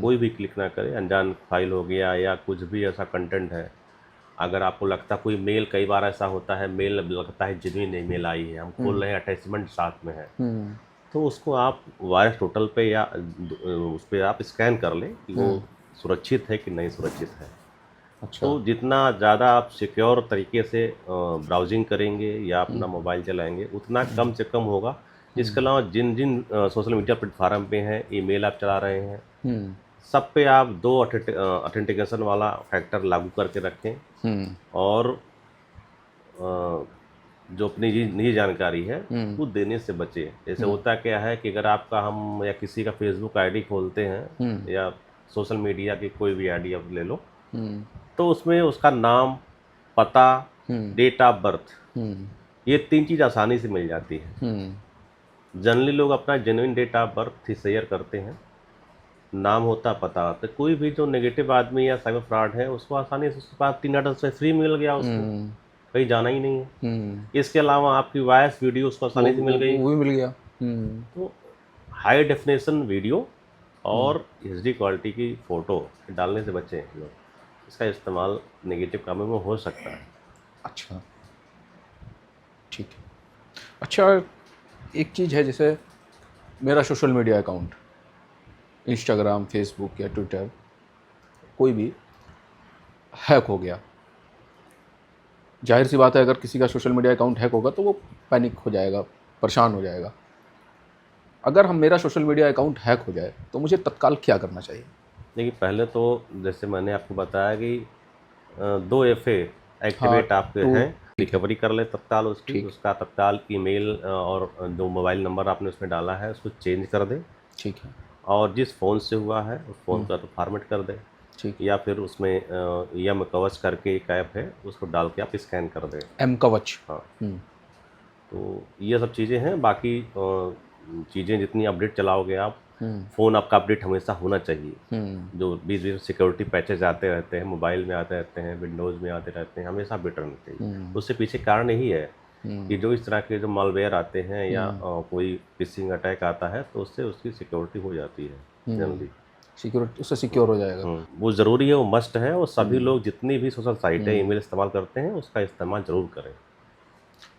कोई भी क्लिक ना करें। अनजान फाइल हो गया या कुछ भी ऐसा कंटेंट है, अगर आपको लगता कोई मेल, कई बार ऐसा होता है मेल लगता है जेन्युइन ईमेल आई है, हम खोल रहे हैं अटैचमेंट साथ में है, तो उसको आप वायरस टोटल पे या उस पर आप स्कैन कर लें कि वो सुरक्षित है कि नहीं सुरक्षित है। अच्छा। तो जितना ज़्यादा आप सिक्योर तरीके से ब्राउजिंग करेंगे या अपना मोबाइल चलाएंगे, उतना कम से कम होगा। इसके अलावा जिन जिन सोशल मीडिया प्लेटफार्म पे हैं, ईमेल आप चला रहे हैं, सब पे आप 2 ऑथेंटिकेशन वाला फैक्टर लागू करके रखें और जो अपनी निजी जानकारी है वो देने से बचें। जैसे होता क्या है कि अगर आपका हम या किसी का फेसबुक आईडी खोलते हैं या सोशल मीडिया की कोई भी आईडी आप ले लो, तो उसमें उसका नाम, पता, डेट ऑफ बर्थ, ये 3 चीज़ आसानी से मिल जाती है। जनरली लोग अपना जेन्युइन डेट ऑफ बर्थ ही शेयर करते हैं, नाम होता, पता। तो कोई भी जो नेगेटिव आदमी या साइबर फ्रॉड है, उसको आसानी से उसके पास 3 डाटा से फ्री मिल गया उसको, कहीं जाना ही नहीं है। इसके अलावा आपकी वॉइस वीडियो उसको आसानी से मिल गई। वो भी मिल गया। तो हाई डेफिनेशन वीडियो और एचडी क्वालिटी की फ़ोटो डालने से बचें लोग। इसका इस्तेमाल नेगेटिव कामों में हो सकता है। अच्छा, ठीक है। अच्छा, एक चीज़ है, जैसे मेरा social media account, Instagram, Facebook या ट्विटर, कोई भी हैक हो गया, जाहिर सी बात है अगर किसी का सोशल मीडिया अकाउंट हैक होगा तो वो पैनिक हो जाएगा, परेशान हो जाएगा। अगर हम मेरा सोशल मीडिया अकाउंट हैक हो जाए तो मुझे तत्काल क्या करना चाहिए? देखिए, पहले तो जैसे मैंने आपको बताया कि 2 एफए एक्टिवेट आपके हैं, रिकवरी कर ले तत्काल उसकी, उसका तत्काल ईमेल और जो मोबाइल नंबर आपने उसमें डाला है उसको चेंज कर दें। ठीक है। और जिस फ़ोन से हुआ है उस फ़ोन का तो फॉर्मेट कर दें। ठीक। या फिर उसमें एम कवच करके एक ऐप है, उसको डाल के आप स्कैन कर दें। एम कवच। हाँ, तो ये सब चीज़ें हैं। बाकी चीज़ें जितनी अपडेट चलाओगे आप, फ़ोन आपका अपडेट हमेशा होना चाहिए। जो बीच-बीच में सिक्योरिटी पैचेज आते रहते हैं, मोबाइल में आते रहते हैं, विंडोज़ में आते रहते हैं, हमेशा अपडेट रहना चाहिए। उससे पीछे कारण यही है कि जो इस तरह के जो मालवेयर आते हैं या कोई फिशिंग अटैक आता है, तो उससे उसकी सिक्योरिटी हो जाती है जनरली। सिक्योरिटी, उससे सिक्योर हो जाएगा। वो ज़रूरी है, वो मस्ट है, और सभी लोग जितनी भी सोशल साइटें, ईमेल इस्तेमाल करते हैं, उसका इस्तेमाल ज़रूर करें।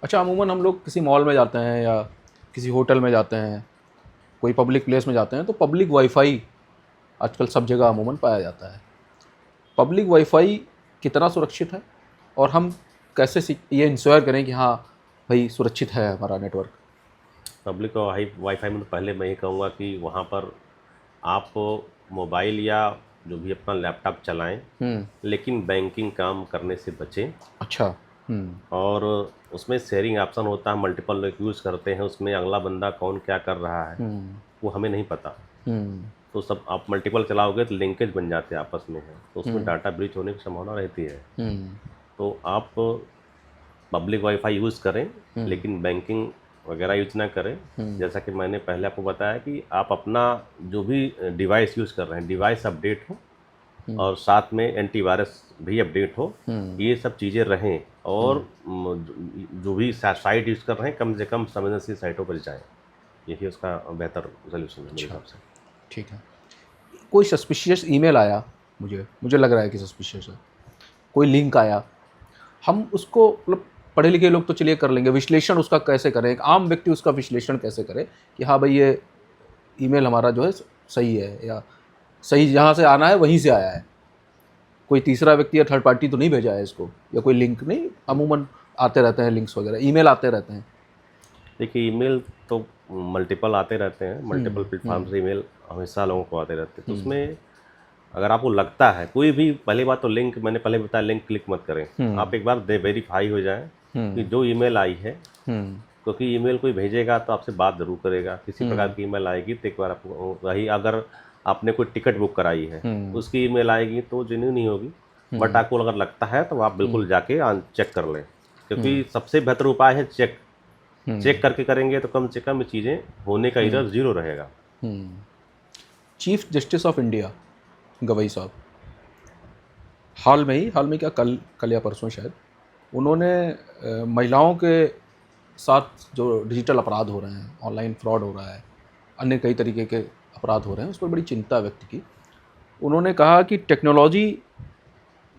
अच्छा, अमूमन हम लोग किसी मॉल में जाते हैं या किसी होटल में जाते हैं, कोई पब्लिक प्लेस में जाते हैं, तो पब्लिक वाईफाई आजकल सब जगह अमूमन पाया जाता है। पब्लिक वाईफाई कितना सुरक्षित है और हम कैसे ये इंश्योर करें कि हाँ भाई सुरक्षित है हमारा नेटवर्क? पब्लिक वाईफाई में तो पहले मैं ये कहूँगा कि वहाँ पर आप मोबाइल या जो भी अपना लैपटॉप चलाएं, लेकिन बैंकिंग काम करने से बचें। अच्छा। और उसमें शेयरिंग ऑप्शन होता है, मल्टीपल लोग यूज़ करते हैं, उसमें अगला बंदा कौन क्या कर रहा है वो हमें नहीं पता। तो सब आप मल्टीपल चलाओगे तो लिंकेज बन जाते हैं आपस में है, तो उसमें डाटा ब्रीच होने की संभावना रहती है। तो आप पब्लिक वाईफाई यूज़ करें, लेकिन बैंकिंग वगैरह यूज ना करें। जैसा कि मैंने पहले आपको बताया कि आप अपना जो भी डिवाइस यूज़ कर रहे हैं, डिवाइस अपडेट हो और साथ में एंटीवायरस भी अपडेट हो, ये सब चीज़ें रहें। और जो भी साइट यूज़ कर रहे हैं, कम से कम संवेदनशील साइटों पर जाएं, यही उसका बेहतर सोल्यूशन है मेरे हिसाब से। ठीक है। कोई सस्पिशियस ईमेल आया मुझे लग रहा है कि सस्पिशियस है। कोई लिंक आया, हम उसको मतलब पढ़े लिखे लोग तो चलिए कर लेंगे, विश्लेषण उसका कैसे करें, एक आम व्यक्ति उसका विश्लेषण कैसे करे कि हाँ भाई ये ईमेल हमारा जो है सही है, या सही जहाँ से आना है वहीं से आया है, कोई तीसरा व्यक्ति या थर्ड पार्टी तो नहीं भेजा है इसको, या कोई लिंक नहीं, अमूमन आते रहते हैं लिंक्स वगैरह, ईमेल आते रहते हैं। देखिए ईमेल तो मल्टीपल आते रहते हैं, मल्टीपल प्लेटफॉर्म से ईमेल हमेशा लोगों को आते रहते हैं। तो उसमें अगर आपको लगता है कोई भी, पहली बात तो लिंक, मैंने पहले बताया लिंक क्लिक मत करें। आप एक बार वेरीफाई हो जाएं कि जो ईमेल आई है, क्योंकि ईमेल कोई भेजेगा तो आपसे बात जरूर करेगा, किसी प्रकार की ईमेल आएगी तो एक बार आपको वही, अगर आपने कोई टिकट बुक कराई है उसकी ईमेल आएगी तो जेन्युइन नहीं होगी। बट आपको अगर लगता है तो आप बिल्कुल जाके चेक कर लें, क्योंकि सबसे बेहतर उपाय है चेक। चेक करके करेंगे तो कम से कम चीज़ें होने का इधर जीरो रहेगा। Chief justice of India Gavai साहब हाल में क्या, कल या परसों शायद, उन्होंने महिलाओं के साथ जो डिजिटल अपराध हो रहे हैं, ऑनलाइन फ्रॉड हो रहा है, अन्य कई तरीके के अपराध हो रहे हैं, उस पर बड़ी चिंता व्यक्त की। उन्होंने कहा कि टेक्नोलॉजी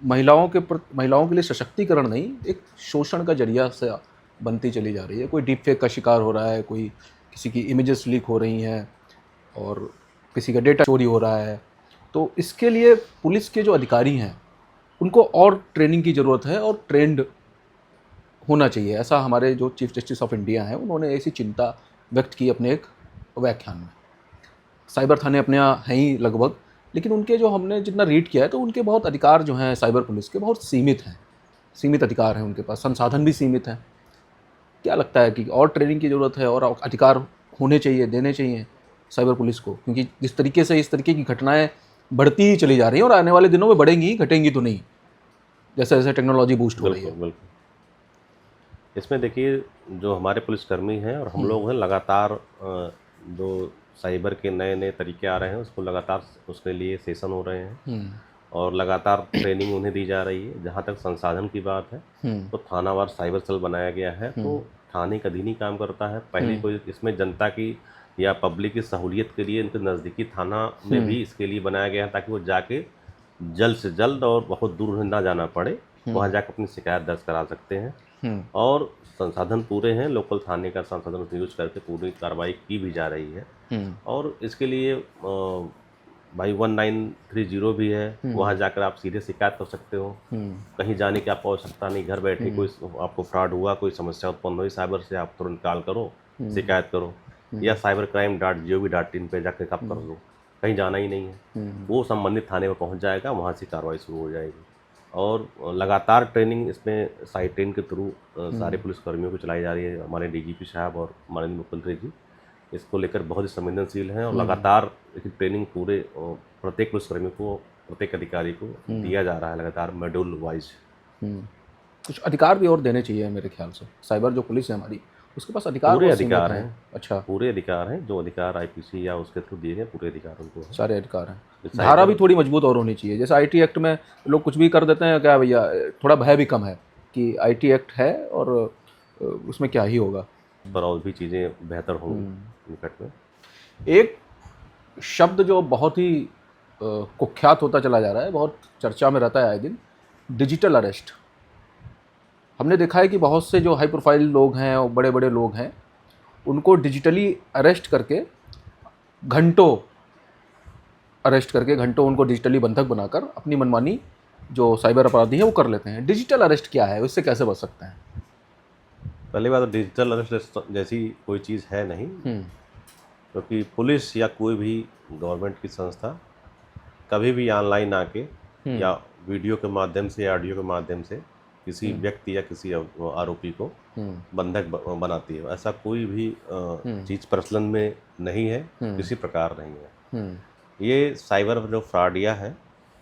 महिलाओं के लिए सशक्तिकरण नहीं, एक शोषण का जरिया से बनती चली जा रही है। कोई डीप फेक का शिकार हो रहा है, कोई किसी की इमेजेस लीक हो रही हैं और किसी का डेटा चोरी हो रहा है। तो इसके लिए पुलिस के जो अधिकारी हैं उनको और ट्रेनिंग की ज़रूरत है और ट्रेंड होना चाहिए, ऐसा हमारे जो चीफ जस्टिस ऑफ इंडिया हैं उन्होंने ऐसी चिंता व्यक्त की अपने एक व्याख्यान में। साइबर थाने अपने यहाँ हैं ही लगभग, लेकिन उनके जो हमने जितना रीड किया है तो उनके बहुत अधिकार जो हैं साइबर पुलिस के बहुत सीमित हैं, सीमित अधिकार हैं उनके पास, संसाधन भी सीमित हैं। क्या लगता है कि और ट्रेनिंग की ज़रूरत है और अधिकार होने चाहिए, देने चाहिए साइबर पुलिस को, क्योंकि जिस तरीके से इस तरीके की घटनाएं बढ़ती ही चली जा रही हैं और आने वाले दिनों में बढ़ेंगी ही, घटेंगी तो नहीं, जैसे जैसे टेक्नोलॉजी बूस्ट हो रही है। बिल्कुल। इसमें देखिए जो हमारे पुलिसकर्मी हैं और हम लोग हैं, लगातार जो साइबर के नए नए तरीके आ रहे हैं उसको लगातार उसके लिए सेशन हो रहे हैं और लगातार ट्रेनिंग उन्हें दी जा रही है। जहाँ तक संसाधन की बात है तो थानावार साइबर सेल बनाया गया है, तो थाने का अधीन ही काम करता है। पहले कोई इसमें जनता की या पब्लिक की सहूलियत के लिए इनके नज़दीकी थाना में भी इसके लिए बनाया गया है, ताकि वो जाके जल्द से जल्द और बहुत दूर ना जाना पड़े, वहाँ जाकर अपनी शिकायत दर्ज करा सकते हैं। और संसाधन पूरे हैं, लोकल थाने का संसाधन यूज करके पूरी कार्रवाई की भी जा रही है। और इसके लिए भाई 1930 भी है, वहाँ जाकर आप सीधे शिकायत कर सकते हो, कहीं जाने की आपको आवश्यकता नहीं। घर बैठे कोई आपको फ्रॉड हुआ, कोई समस्या उत्पन्न हुई साइबर से, आप तुरंत कॉल करो, शिकायत करो, या cybercrime.gov.in पे जाकर आप कर लो, कहीं जाना ही नहीं है। वो संबंधित थाने में पहुँच जाएगा, वहाँ से कार्रवाई शुरू हो जाएगी। और लगातार ट्रेनिंग इसमें साइटेन के थ्रू सारे पुलिसकर्मियों को चलाई जा रही है। हमारे डीजीपी साहब और माननीय मुख्यमंत्री जी इसको लेकर बहुत ही संवेदनशील हैं और लगातार ट्रेनिंग पूरे प्रत्येक पुलिसकर्मी को, प्रत्येक अधिकारी को दिया जा रहा है लगातार मॉड्यूल वाइज। कुछ अधिकार भी और देने चाहिए मेरे ख्याल से, साइबर जो पुलिस है हमारी उसके पास अधिकार, पूरे अधिकार हैं। अच्छा, पूरे अधिकार हैं, जो अधिकार आईपीसी या उसके थ्रू दिए गए पूरे अधिकार उनको हैं। सारे अधिकार हैं। धारा भी थोड़ी मजबूत और होनी चाहिए, जैसे आईटी एक्ट में लोग कुछ भी कर देते हैं, क्या भैया थोड़ा भय भी कम है कि आईटी एक्ट है और उसमें क्या ही होगा, पर और भी चीज़ें बेहतर होंगी निकट में। एक शब्द जो बहुत ही कुख्यात होता चला जा रहा है, बहुत चर्चा में रहता है आए दिन, डिजिटल अरेस्ट। हमने देखा है कि बहुत से जो हाई प्रोफाइल लोग हैं और बड़े बड़े लोग हैं उनको डिजिटली अरेस्ट करके घंटों उनको डिजिटली बंधक बनाकर अपनी मनमानी जो साइबर अपराधी हैं वो कर लेते हैं। डिजिटल अरेस्ट क्या है, उससे कैसे बच सकते हैं? पहली बात तो डिजिटल अरेस्ट जैसी कोई चीज़ है नहीं, क्योंकि पुलिस या कोई भी गवर्नमेंट की संस्था कभी भी ऑनलाइन आके या वीडियो के माध्यम से या ऑडियो के माध्यम से किसी व्यक्ति या किसी आरोपी को बंधक बनाती है। ऐसा कोई भी चीज़ प्रचलन में नहीं है, किसी प्रकार नहीं है। ये साइबर जो फ्रॉडिया है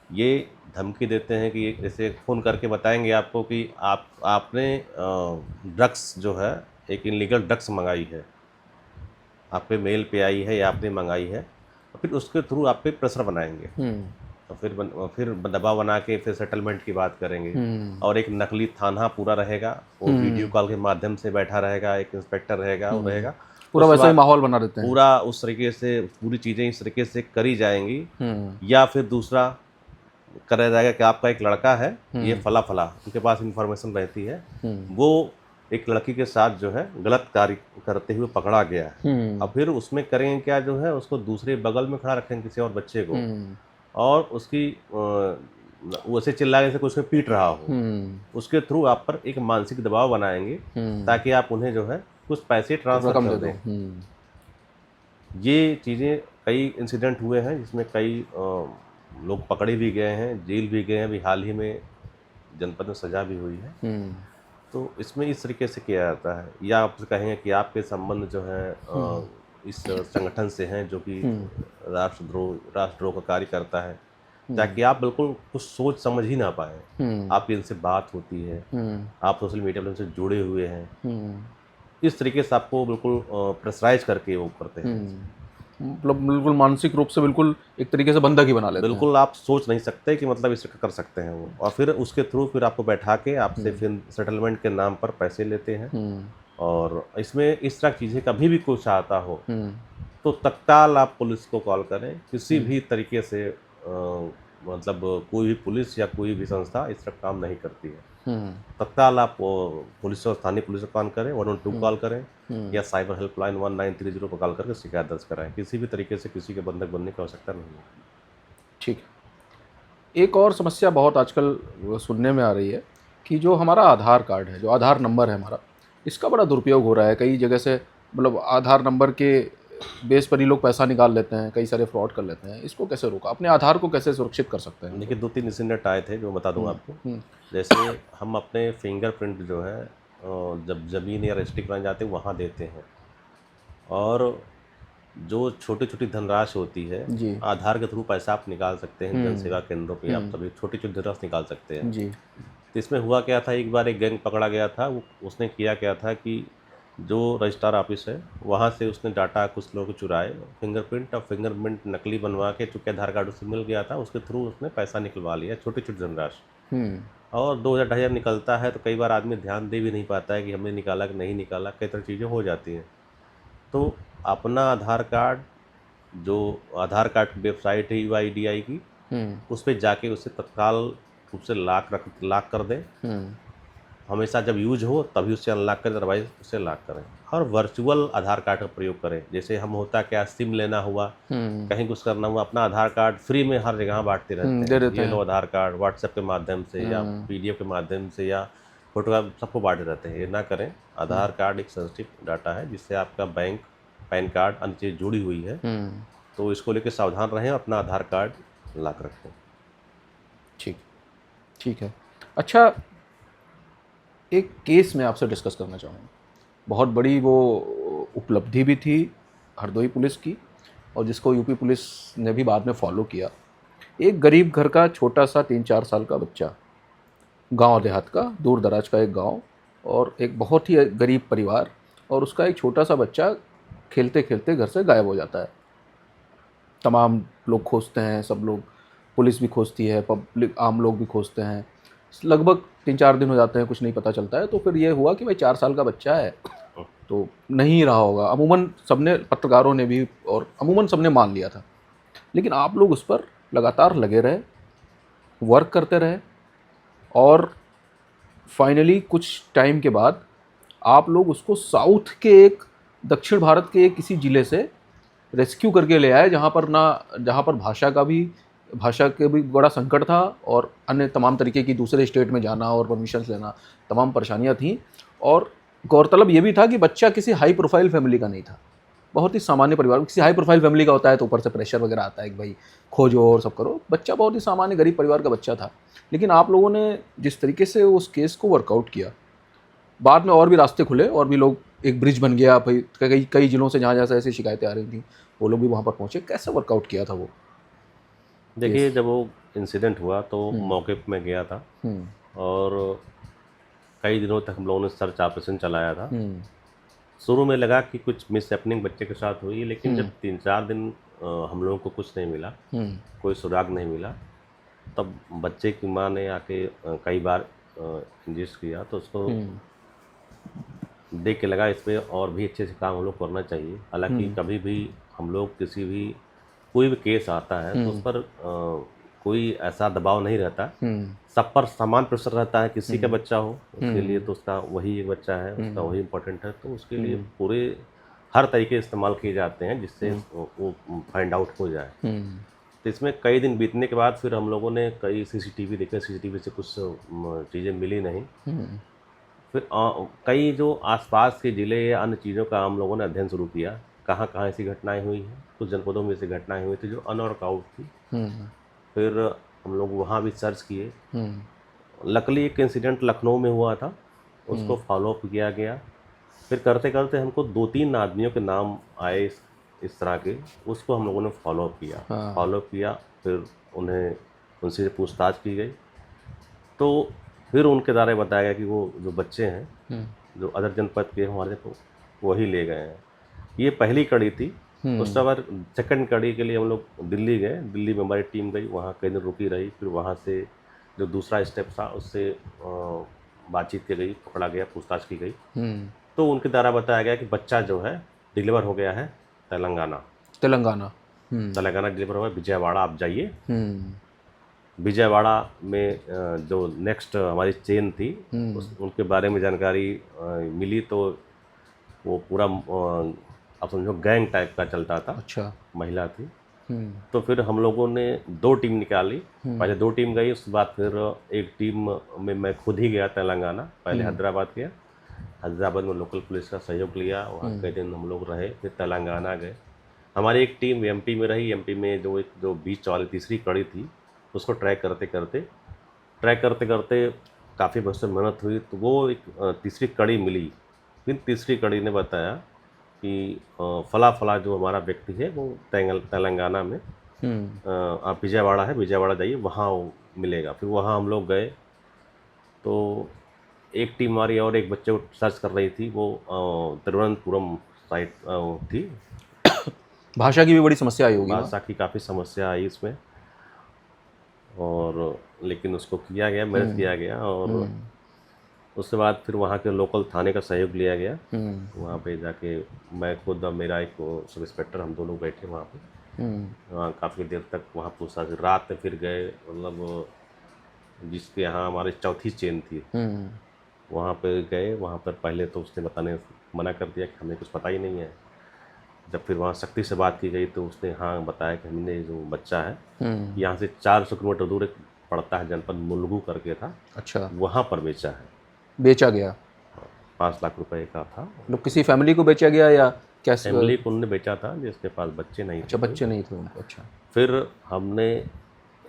ये धमकी देते हैं कि जैसे फ़ोन करके बताएंगे आपको कि आपने ड्रग्स जो है, एक इलीगल ड्रग्स मंगाई है, आपके मेल पे आई है या आपने मंगाई है, और फिर उसके थ्रू आप पे प्रेशर बनाएंगे और फिर दबाव बना के फिर सेटलमेंट की बात करेंगे। और एक नकली थाना पूरा रहेगा, वो वीडियो कॉल के माध्यम से बैठा रहेगा, एक इंस्पेक्टर रहेगा, वो रहेगा, पूरा वैसा ही माहौल बना देते हैं, पूरा उस तरीके से पूरी चीज़ें इस तरीके से करी जाएंगी। या फिर दूसरा कराया जाएगा कि आपका एक लड़का है, ये फला फला, उनके पास इंफॉर्मेशन रहती है, वो एक लड़की के साथ जो है गलत कार्य करते हुए पकड़ा गया है। अब फिर उसमें करेंगे क्या, जो है उसको दूसरे बगल में खड़ा रखेंगे किसी और बच्चे को, और उसकी वैसे चिल्लाने से कुछ में पीट रहा हो, उसके थ्रू आप पर एक मानसिक दबाव बनाएंगे ताकि आप उन्हें जो है कुछ पैसे ट्रांसफर कर दें। ये चीज़ें, कई इंसिडेंट हुए हैं जिसमें कई लोग पकड़े भी गए हैं, जेल भी गए हैं, अभी हाल ही में जनपद में सजा भी हुई है। तो इसमें इस तरीके से किया जाता है, या आप कहेंगे कि आपके संबंध जो है इस संगठन से हैं जो कि राष्ट्रद्रोह का कार्य करता है, ताकि आप बिल्कुल कुछ सोच समझ ही ना पाए। आपकी इनसे बात होती है, आप सोशल मीडिया पर उनसे जुड़े हुए हैं, इस तरीके से आपको बिल्कुल प्रेशराइज करके वो करते हैं। मतलब बिल्कुल मानसिक रूप से बिल्कुल एक तरीके से बंधक ही बना लेते हैं। बिल्कुल आप सोच नहीं सकते कि मतलब इस कर सकते हैं वो, और फिर उसके थ्रू फिर आपको बैठा के आपसे फिर सेटलमेंट के नाम पर पैसे लेते हैं। और इसमें इस तरह की चीज़ें कभी भी कुछ आता हो तो तत्काल आप पुलिस को कॉल करें, किसी भी तरीके से मतलब कोई भी पुलिस या कोई भी संस्था इस तरह काम नहीं करती है। तत्काल आप पुलिस और स्थानीय पुलिस को कॉल करें, 112 कॉल करें, या साइबर हेल्पलाइन 1930 पर कॉल करके शिकायत दर्ज कराएं। किसी भी तरीके से किसी के बंधक बनने की आवश्यकता नहीं है। ठीक है। एक और समस्या बहुत आजकल सुनने में आ रही है कि जो हमारा आधार कार्ड है, जो आधार नंबर है हमारा, इसका बड़ा दुरुपयोग हो रहा है कई जगह से। मतलब आधार नंबर के बेस पर ही लोग पैसा निकाल लेते हैं, कई सारे फ्रॉड कर लेते हैं। इसको कैसे रोका, अपने आधार को कैसे सुरक्षित कर सकते हैं? देखिए 2-3 इंसिडेंट आए थे जो बता दूंगा आपको। जैसे हम अपने फिंगरप्रिंट जो है जब ज़मीन या रजिस्ट्री कराने जाते हैं वहाँ देते हैं, और जो छोटी छोटी धनराशि होती है जी आधार के थ्रू पैसा आप निकाल सकते हैं। जन सेवा केंद्रों पे आप सभी छोटी छोटी धनराशि निकाल सकते हैं। जी तो इसमें हुआ क्या था, एक बार एक गैंग पकड़ा गया था। उसने किया क्या था कि जो रजिस्ट्रार ऑफिस है वहाँ से उसने डाटा कुछ लोग चुराए, फिंगरप्रिंट नकली बनवा के, चूँकि आधार कार्ड उससे मिल गया था, उसके थ्रू उसने पैसा निकलवा लिया, छोटी छोटी धनराशि। और 2,000-2,500 निकलता है तो कई बार आदमी ध्यान दे भी नहीं पाता है कि हमने निकाला कि नहीं निकाला, कई तरह चीज़ें हो जाती हैं। तो अपना आधार कार्ड, जो आधार कार्ड की वेबसाइट है UIDAI की, उस पर जाके उसे तत्काल रूप से लॉक कर दें। हमेशा जब यूज हो तभी उससे अनलॉक करें, अदरवाइज उसे लॉक करें। और वर्चुअल आधार कार्ड का प्रयोग करें। जैसे हम होता क्या, सिम लेना हुआ, कहीं कुछ करना हुआ, अपना आधार कार्ड फ्री में हर जगह बांटते रहते हैं। ये लो आधार कार्ड, व्हाट्सएप के माध्यम से या PDF के माध्यम से या फोटोग्राफ, सबको बांटे रहते हैं। ये ना करें। आधार कार्ड एक सेंसिटिव डाटा है जिससे आपका बैंक, पैन कार्ड, अन्य चीज़ जुड़ी हुई है। तो इसको लेकर सावधान रहें, अपना आधार कार्ड लॉक रखें। ठीक है। अच्छा, एक केस मैं आपसे डिस्कस करना चाहूँगा। बहुत बड़ी वो उपलब्धि भी थी हरदोई पुलिस की, और जिसको यूपी पुलिस ने भी बाद में फॉलो किया। एक गरीब घर का छोटा सा 3-4 साल का बच्चा, गांव देहात का, दूर दराज का एक गांव, और एक बहुत ही गरीब परिवार, और उसका एक छोटा सा बच्चा खेलते खेलते घर से गायब हो जाता है। तमाम लोग खोजते हैं, सब लोग, पुलिस भी खोजती है, पब्लिक, आम लोग भी खोजते हैं। लगभग 3-4 दिन हो जाते हैं, कुछ नहीं पता चलता है। तो फिर ये हुआ कि भाई 4 साल का बच्चा है तो नहीं रहा होगा, अमूमन सबने, पत्रकारों ने भी और अमूमन सबने मान लिया था। लेकिन आप लोग उस पर लगातार लगे रहे, वर्क करते रहे, और फाइनली कुछ टाइम के बाद आप लोग उसको साउथ के एक, दक्षिण भारत के एक किसी ज़िले से रेस्क्यू करके ले आए, जहाँ पर भाषा के भी बड़ा संकट था, और अन्य तमाम तरीके की दूसरे स्टेट में जाना और परमिशन लेना, तमाम परेशानियाँ थीं। और गौरतलब ये भी था कि बच्चा किसी हाई प्रोफाइल फैमिली का नहीं था, बहुत ही सामान्य परिवार। किसी हाई प्रोफाइल फैमिली का होता है तो ऊपर से प्रेशर वगैरह आता है कि भाई खोजो और सब करो। बच्चा बहुत ही सामान्य गरीब परिवार का बच्चा था। लेकिन आप लोगों ने जिस तरीके से उस केस को वर्कआउट किया, बाद में और भी रास्ते खुले, और भी लोग, एक ब्रिज बन गया भाई, कई जिलों से जहाँ जहाँ ऐसी शिकायतें आ रही थी वो लोग भी वहाँ पर पहुँचे। कैसे वर्कआउट किया था वो? देखिए जब वो इंसिडेंट हुआ तो मौके पर मैं गया था, और कई दिनों तक हम लोगों ने सर्च ऑपरेशन चलाया था। शुरू में लगा कि कुछ मिसहैपनिंग बच्चे के साथ हुई, लेकिन जब 3-4 दिन हम लोगों को कुछ नहीं मिला, कोई सुराग नहीं मिला, तब बच्चे की माँ ने आके कई बार इंजेस्ट किया, तो उसको देख के लगा इस पर और भी अच्छे से काम हम लोग करना चाहिए। हालांकि कभी भी हम लोग कोई भी केस आता है तो उस पर कोई ऐसा दबाव नहीं रहता, सब पर समान प्रेशर रहता है। किसी का बच्चा हो उसके लिए तो उसका वही एक बच्चा है, उसका वही इम्पोर्टेंट है, तो उसके लिए पूरे हर तरीके इस्तेमाल किए जाते हैं जिससे वो फाइंड आउट हो जाए। तो इसमें कई दिन बीतने के बाद फिर हम लोगों ने कई सीसीटीवी देखे, सीसीटीवी से कुछ चीज़ें मिली नहीं। फिर कई जो आसपास के ज़िले या अन्य चीज़ों का हम लोगों ने अध्ययन शुरू किया, कहाँ कहाँ ऐसी घटनाएं हुई हैं। कुछ जनपदों में ऐसी घटनाएं हुई थी जो अनवर्कआउट थी। फिर हम लोग वहाँ भी सर्च किए। लकली एक इंसिडेंट लखनऊ में हुआ था, उसको फॉलोअप किया गया। फिर करते करते हमको 2-3 आदमियों के नाम आए इस तरह के, उसको हम लोगों ने फॉलोअप किया। फॉलोअप किया, फिर उन्हें उनसे पूछताछ की गई, तो फिर उनके द्वारा बताया गया कि वो जो बच्चे हैं जो अदर जनपद के हमारे, तो वही ले गए हैं। ये पहली कड़ी थी। उसके बाद सेकंड कड़ी के लिए हम लोग दिल्ली गए। दिल्ली में हमारी टीम गई, वहाँ कई दिन रुकी रही। फिर वहाँ से जो दूसरा स्टेप था उससे बातचीत की गई, पकड़ा गया, पूछताछ की गई। तो उनके द्वारा बताया गया कि बच्चा जो है डिलीवर हो गया है तेलंगाना डिलीवर हुआ है, विजयवाड़ा आप जाइए। विजयवाड़ा में जो नेक्स्ट हमारी चेन थी उनके बारे में जानकारी मिली, तो वो पूरा आप समझो गैंग टाइप का चलता था। अच्छा। महिला थी। तो फिर हम लोगों ने 2 टीम निकाली। पहले 2 टीम गई, उसके बाद फिर एक टीम में मैं खुद ही गया तेलंगाना। पहले हैदराबाद गया, हैदराबाद में लोकल पुलिस का सहयोग लिया, वहाँ कई दिन हम लोग रहे। फिर तेलंगाना गए। हमारी एक टीम एमपी में रही। एमपी में जो बीच वाली तीसरी कड़ी थी उसको ट्रैक करते करते काफ़ी बरसों मेहनत हुई, तो वो एक तीसरी कड़ी मिली। फिर तीसरी कड़ी ने बताया कि फला फला जो हमारा व्यक्ति है वो तेलंगाना में आप विजयवाड़ा है, विजयवाड़ा जाइए, वहाँ वो मिलेगा। फिर वहाँ हम लोग गए, तो एक टीम हमारी और एक बच्चे को सर्च कर रही थी, वो तिरुवनंतपुरम साइड थी। भाषा की भी बड़ी समस्या आई होगी। भाषा की काफ़ी समस्या आई इसमें, और लेकिन उसको किया गया, मैनेज किया गया। और उसके बाद फिर वहाँ के लोकल थाने का सहयोग लिया गया। वहाँ पे जाके मैं खुद और मेरा एक सब इंस्पेक्टर, हम दोनों बैठे वहाँ पे। वहाँ काफ़ी देर तक वहाँ पूछा। रात में फिर गए, मतलब जिसके यहाँ हमारी चौथी चेन थी वहाँ पे गए। वहाँ पर पहले तो उसने मना कर दिया कि हमें कुछ पता ही नहीं है। जब फिर वहाँ शक्ति से बात की गई तो उसने हाँ बताया कि हमने जो बच्चा है यहाँ से 400 किलोमीटर दूर एक पड़ता है जनपद मुलुगु करके था। अच्छा। वहाँ पर बेचा गया। 5 लाख रुपए का था। मतलब किसी फैमिली को बेचा गया या कैसे? फैमिली को उन्होंने बेचा था जिसके पास बच्चे नहीं थे। अच्छा, बच्चे नहीं थे उनको। अच्छा। फिर हमने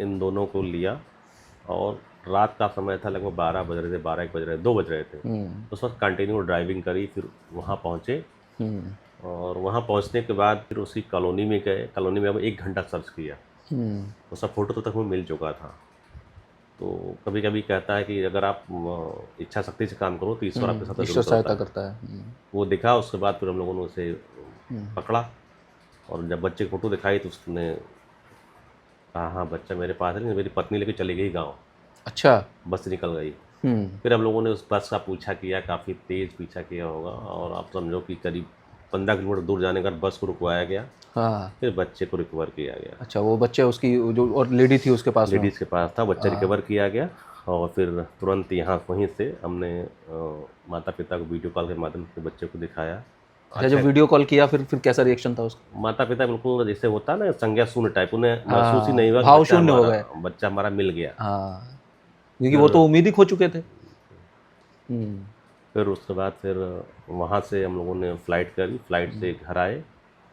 इन दोनों को लिया, और रात का समय था, लगभग 12 बज रहे थे, 12-1 बज रहे थे, 2 बज रहे थे। उस वक्त कंटिन्यू ड्राइविंग करी। फिर वहाँ पहुँचे, और वहाँ पहुँचने के बाद फिर उसी कॉलोनी में गए। कॉलोनी में हम 1 घंटा सर्च किया। उसका फ़ोटो तो तक में मिल चुका था। तो कभी कभी कहता है कि अगर आप इच्छा शक्ति से काम करो तो ईश्वर आपके साथ ईश्वर सहायता करता है। वो दिखा। उसके बाद फिर हम लोगों ने उसे पकड़ा, और जब बच्चे की फ़ोटो दिखाई तो उसने कहा हाँ बच्चा मेरे पास है, मेरी पत्नी लेके चली गई गाँव। अच्छा। बस निकल गई। फिर हम लोगों ने उस बस का पूछा किया, काफ़ी तेज़ पीछा किया होगा, और आप समझो कि करीब 15 किलोमीटर दूर जाने का बस को रुकवाया गया। हाँ। फिर बच्चे को रिकवर किया गया। अच्छा, वो बच्चे उसकी जो और लेडी थी उसके पास, लेडीज़ के पास था, बच्चा रिकवर किया गया। और फिर तुरंत यहाँ वहीं से हमने माता पिता को वीडियो कॉल के माध्यम से बच्चे को दिखाया। अच्छा, जब वीडियो कॉल किया फिर कैसा रिएक्शन था उसका? माता पिता बिल्कुल जैसे होता है ना, संज्ञा शून्य टाइप, उन्हें महसूस ही नहीं हुआ, भाव शून्य हो गए, बच्चा हमारा मिल गया। हाँ, क्योंकि वो तो उम्मीद ही खो चुके थे। फिर उसके बाद फिर वहाँ से हम लोगों ने फ़्लाइट करी, फ़्लाइट से घर आए।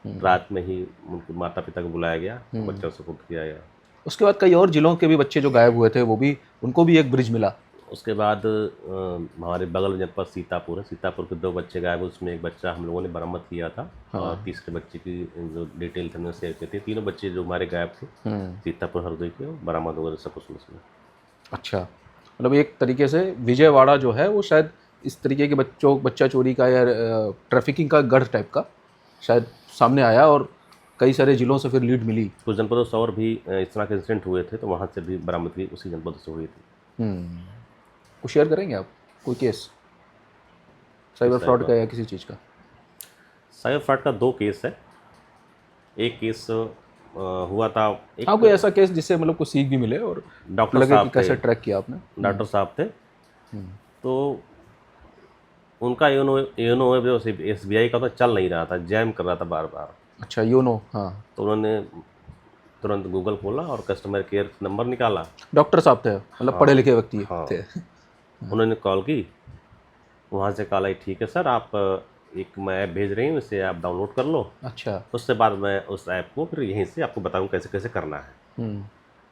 रात में ही उनके माता पिता को बुलाया गया, बच्चों से पुट किया गया। उसके बाद कई और जिलों के भी बच्चे जो गायब हुए थे, वो भी, उनको भी एक ब्रिज मिला। उसके बाद हमारे बगल में जनपद सीतापुर है, सीतापुर के 2 बच्चे गायब, उसमें एक बच्चा हम लोगों ने बरामद किया था। और तीसरे बच्चे की जो डिटेल थे हमने शेयर की थी। 3 बच्चे जो हमारे गायब थे सीतापुर हरदोई के, बरामद वगैरह सब कुछ उसमें। अच्छा, मतलब एक तरीके से विजयवाड़ा जो है वो शायद इस तरीके के बच्चा चोरी का या ट्रैफिकिंग का गढ़ टाइप का शायद सामने आया, और कई सारे जिलों से फिर लीड मिली। कुछ जनपदों से और भी इस तरह के इंसिडेंट हुए थे, तो वहाँ से भी बरामदगी उसी जनपद से हुई थी। कुछ शेयर करेंगे आप, कोई केस साइबर फ्रॉड का या किसी चीज़ का? साइबर फ्रॉड का 2 केस है। एक केस हुआ था एक हाँ, कोई ऐसा केस जिससे मतलब कुछ सीख भी मिले और डॉक्टर लगे कि साहब कैसे थे, ट्रैक किया आपने। डॉक्टर साहब थे। हम्म, तो उनका योनो योनो जो SBI का तो चल नहीं रहा था, जैम कर रहा था बार बार। अच्छा, यूनो, हाँ। तो उन्होंने तुरंत गूगल खोला और कस्टमर केयर नंबर निकाला। डॉक्टर साहब थे, मतलब हाँ पढ़े लिखे व्यक्ति हाँ, थे। उन्होंने कॉल की, वहाँ से कॉल आई, ठीक है सर, आप एक मैं ऐप भेज रही हूँ, इसे आप डाउनलोड कर लो। अच्छा। उसके बाद मैं उस ऐप को फिर यहीं से आपको बताऊँ कैसे कैसे करना है। हम्म।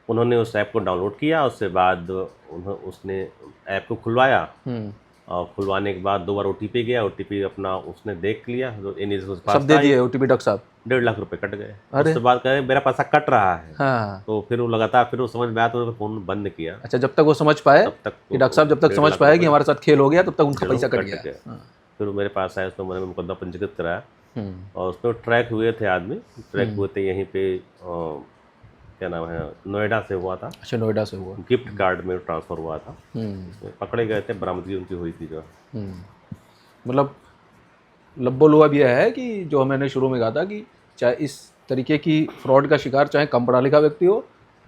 उन्होंने उस ऐप को डाउनलोड किया, उसके बाद उसने ऐप को खुलवाया, हम्म। और खुलवाने के बाद 2 बार OTP गया, OTP अपना उसने देख लिया, जो उसके पास सब दे था, दिए ओटीपी डॉक्टर साहब? 1.5 लाख रुपए कट गए। अरे। उसके बाद कहे मेरा पैसा कट रहा है। हाँ। तो फिर वो लगातार, फिर वो समझ में आया तो उन्होंने फ़ोन बंद किया। अच्छा, जब तक वो समझ पाए तब तक कि डॉक्टर साहब जब तक 1.5 समझ लाख पाए कि रुपए हमारे साथ खेल हो गया, तब तक उनका जरूर पैसा कट कट गया। गए। हाँ। फिर वो मेरे पास आया, उसने मैंने मुकदमा पंजीकृत कराया, हम्म। और उसमें ट्रैक हुए थे आदमी, ट्रैक हुए थे यहीं पे क्या नाम है, नोएडा से हुआ था, अच्छा, नोएडा से हुआ। गिफ्ट कार्ड में ट्रांसफ़र हुआ था। हम्म। पकड़े गए थे, बरामदगी उनकी हुई थी जो। हम्म। मतलब लब्बो-लुआब यह है कि जो मैंने शुरू में कहा था कि चाहे इस तरीके की फ्रॉड का शिकार चाहे कम पढ़ा लिखा व्यक्ति हो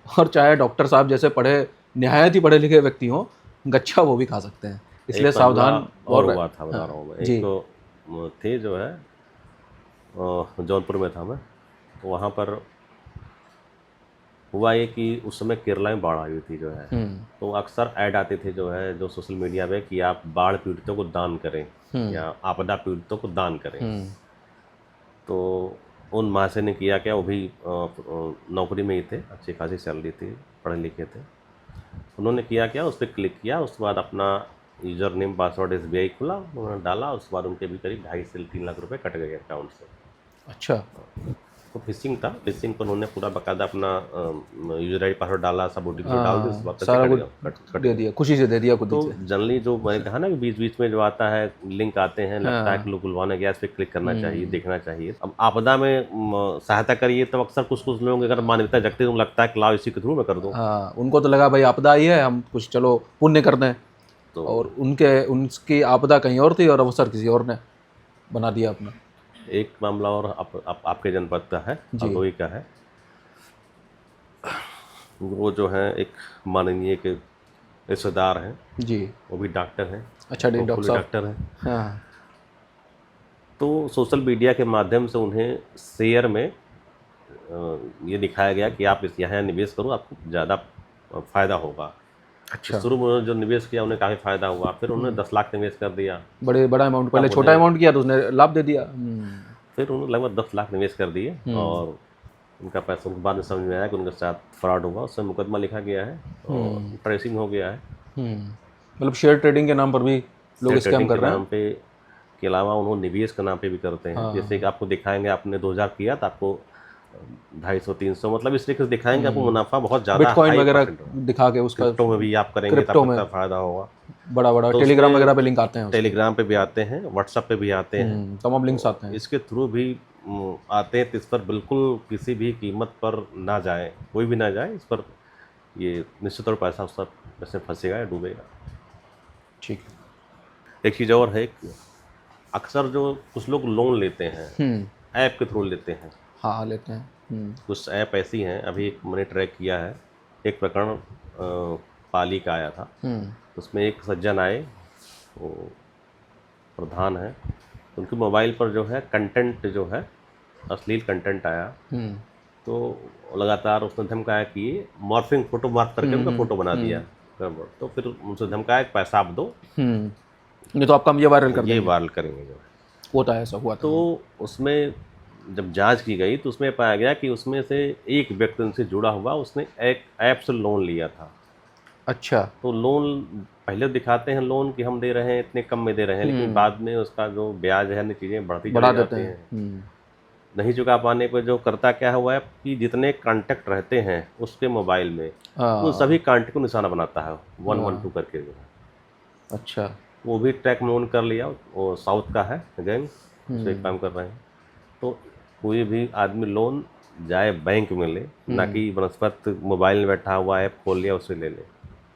और चाहे डॉक्टर साहब जैसे पढ़े, निहायत ही पढ़े लिखे व्यक्ति हों, गच्छा वो भी खा सकते हैं। इसलिए एक मामला सावधान और और हुआ था, बता रहा हाँ, हूँ मैं। एक जी। तो थे जो है, जौनपुर में था मैं, तो वहाँ पर हुआ ये कि उस समय केरला में बाढ़ आई हुई थी जो है। हुँ, तो अक्सर ऐड आते थे जो है, जो सोशल मीडिया पे, कि आप बाढ़ पीड़ितों को दान करें हुँ, या आपदा पीड़ितों को दान करें। हुँ, तो उन महाशय ने किया क्या, वो भी नौकरी में ही थे, अच्छी खासी सैलरी थी, पढ़े लिखे थे। उन्होंने किया क्या, उस पर क्लिक किया, उसके बाद अपना यूज़र नेम पासवर्ड SBI खुला, उन्होंने डाला, उसके बाद उनके भी करीब 2.5 से 3 लाख रुपए कट गए अकाउंट से। अच्छा। तो फिशिंग था, फिशिंग पर उन्होंने पूरा बाकायदा अपना यूज़र ID पासवर्ड डाला, सब OTP तो डाल दिया, उसके बाद पैसे सारा कट कुछ गए, कट दे गए। दिया, खुशी से दे दिया खुद तो ही से। जनरली जो मैंने कहा ना कि बीच बीच में जो आता है, लिंक आते हैं, लगता है हाँ, कि लोग खुलवाने गया, इस पर क्लिक करना चाहिए, देखना चाहिए। अब आपदा में सहायता करिए, तो अक्सर कुछ कुछ लोग अगर मानवता जगती, तो लगता है कि लाओ इसी के थ्रू मैं कर दूँ। हाँ, उनको तो लगा भाई आपदा आई है, हम कुछ चलो पुण्य कर दें, तो और उनकी आपदा कहीं और थी और अवसर किसी और ने बना दिया अपना। एक मामला और आपके जनपद का है, जी, हरदोई का है। वो जो है एक माननीय के रिश्तेदार हैं, जी। वो भी डॉक्टर हैं, अच्छा, डी डॉक्टर होपफुली साहब। डॉक्टर हैं। हाँ, तो सोशल मीडिया के माध्यम से उन्हें शेयर में ये दिखाया गया कि आप इस यहाँ निवेश करो, आपको ज़्यादा फ़ायदा होगा। तो अच्छा। शुरू में उन्होंने जो निवेश किया, उन्हें काफ़ी फ़ायदा हुआ, फिर उन्होंने 10 लाख निवेश कर दिया। बड़ा अमाउंट, पहले तब छोटा उन्हें अमाउंट किया तो उसने लाभ दे दिया। फिर उन्होंने लगभग 10 लाख निवेश कर दिए, और उनका पैसा उनको बाद में समझ में आया कि उनके साथ फ्रॉड हुआ, उससे मुकदमा लिखा गया है और ट्रेसिंग हो गया है। मतलब शेयर ट्रेडिंग के नाम पर भी लोग शेयर स्कैम ट्रेडिंग कर के रहे नाम हैं। पे के अलावा उन्होंने निवेश के नाम पे भी करते हैं। जैसे कि आपको दिखाएंगे, आपने 2000 किया तो आपको 250-300, मतलब इस तरीके से दिखाएंगे, आपको मुनाफा बहुत ज़्यादा बिटकॉइन हाई वगैरह परसेंट होगा। दिखा के उसका, क्रिप्टो में भी आप करेंगे तो क्रिप्टो आपको में इतना फ़ायदा होगा। बड़ा बड़ा तो टेलीग्राम उसमें वगैरह पे लिंक आते हैं उसके। टेलीग्राम पे भी आते हैं, व्हाट्सएप पे भी आते हैं, तमाम लिंक्स तो आते हैं। इसके थ्रू भी आते हैं। तो इस पर बिल्कुल किसी भी कीमत पर ना जाए, कोई भी ना जाए इस पर। ये निश्चित तौर पर पैसा उस पर पैसे फंसेगा या डूबेगा। ठीक। एक चीज़ और है, अक्सर जो कुछ लोग लोन लेते हैं, ऐप के थ्रू लेते हैं। हाँ, लेते हैं। कुछ ऐप ऐसी हैं, अभी एक मैंने ट्रैक किया है, एक प्रकरण पाली का आया था। उसमें एक सज्जन आए, वो प्रधान है, उनके मोबाइल पर जो है कंटेंट जो है, अश्लील कंटेंट आया। तो लगातार उसने धमकाया कि ये मॉर्फिंग फोटो मार्क करके उनका फ़ोटो बना दिया गड़बड़। तो फिर उनसे धमकाया कि पैसा आप दो, नहीं तो आपका हम ये वायरल कर ये देंगे। वायरल करेंगे जो है। होता है, ऐसा हुआ था। तो उसमें जब जांच की गई, तो उसमें पाया गया कि उसमें से एक व्यक्ति उनसे जुड़ा हुआ, उसने एक ऐप से लोन लिया था। अच्छा। तो लोन पहले दिखाते हैं लोन कि हम दे रहे हैं, इतने कम में दे रहे हैं, लेकिन बाद में उसका जो ब्याज है, अन्य चीज़ें बढ़ती बढ़ा चली देते जाती हैं। हैं। नहीं चुका पाने पर जो करता क्या हुआ है कि जितने कांटेक्ट रहते हैं उसके मोबाइल में, उन सभी कांटेक्ट को निशाना बनाता है 112 करके जो है। अच्छा। वो भी ट्रैक में ऑन कर लिया, वो साउथ का है गैंग, उस पर काम कर रहे हैं। तो कोई भी आदमी लोन जाए बैंक में ले, ना कि बनस्पत मोबाइल में बैठा हुआ ऐप खोल लिया उससे ले ले।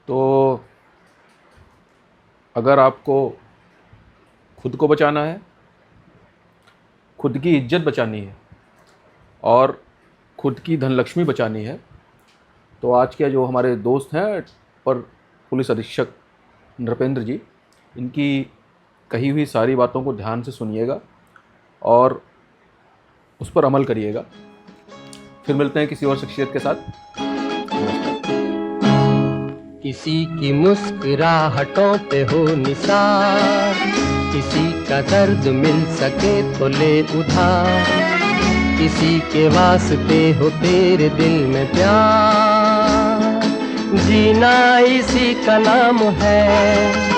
तो अगर आपको खुद को बचाना है, खुद की इज्जत बचानी है और खुद की धनलक्ष्मी बचानी है तो आज के जो हमारे दोस्त हैं पर पुलिस अधीक्षक नृपेंद्र जी, इनकी कही हुई सारी बातों को ध्यान से सुनिएगा और उस पर अमल करिएगा। फिर मिलते हैं किसी और शख्सियत के साथ। किसी की मुस्कुराहटों पे हो निसार, किसी का दर्द मिल सके तो ले उधार, किसी के वास्ते हो तेरे दिल में प्यार, जीना इसी का नाम है।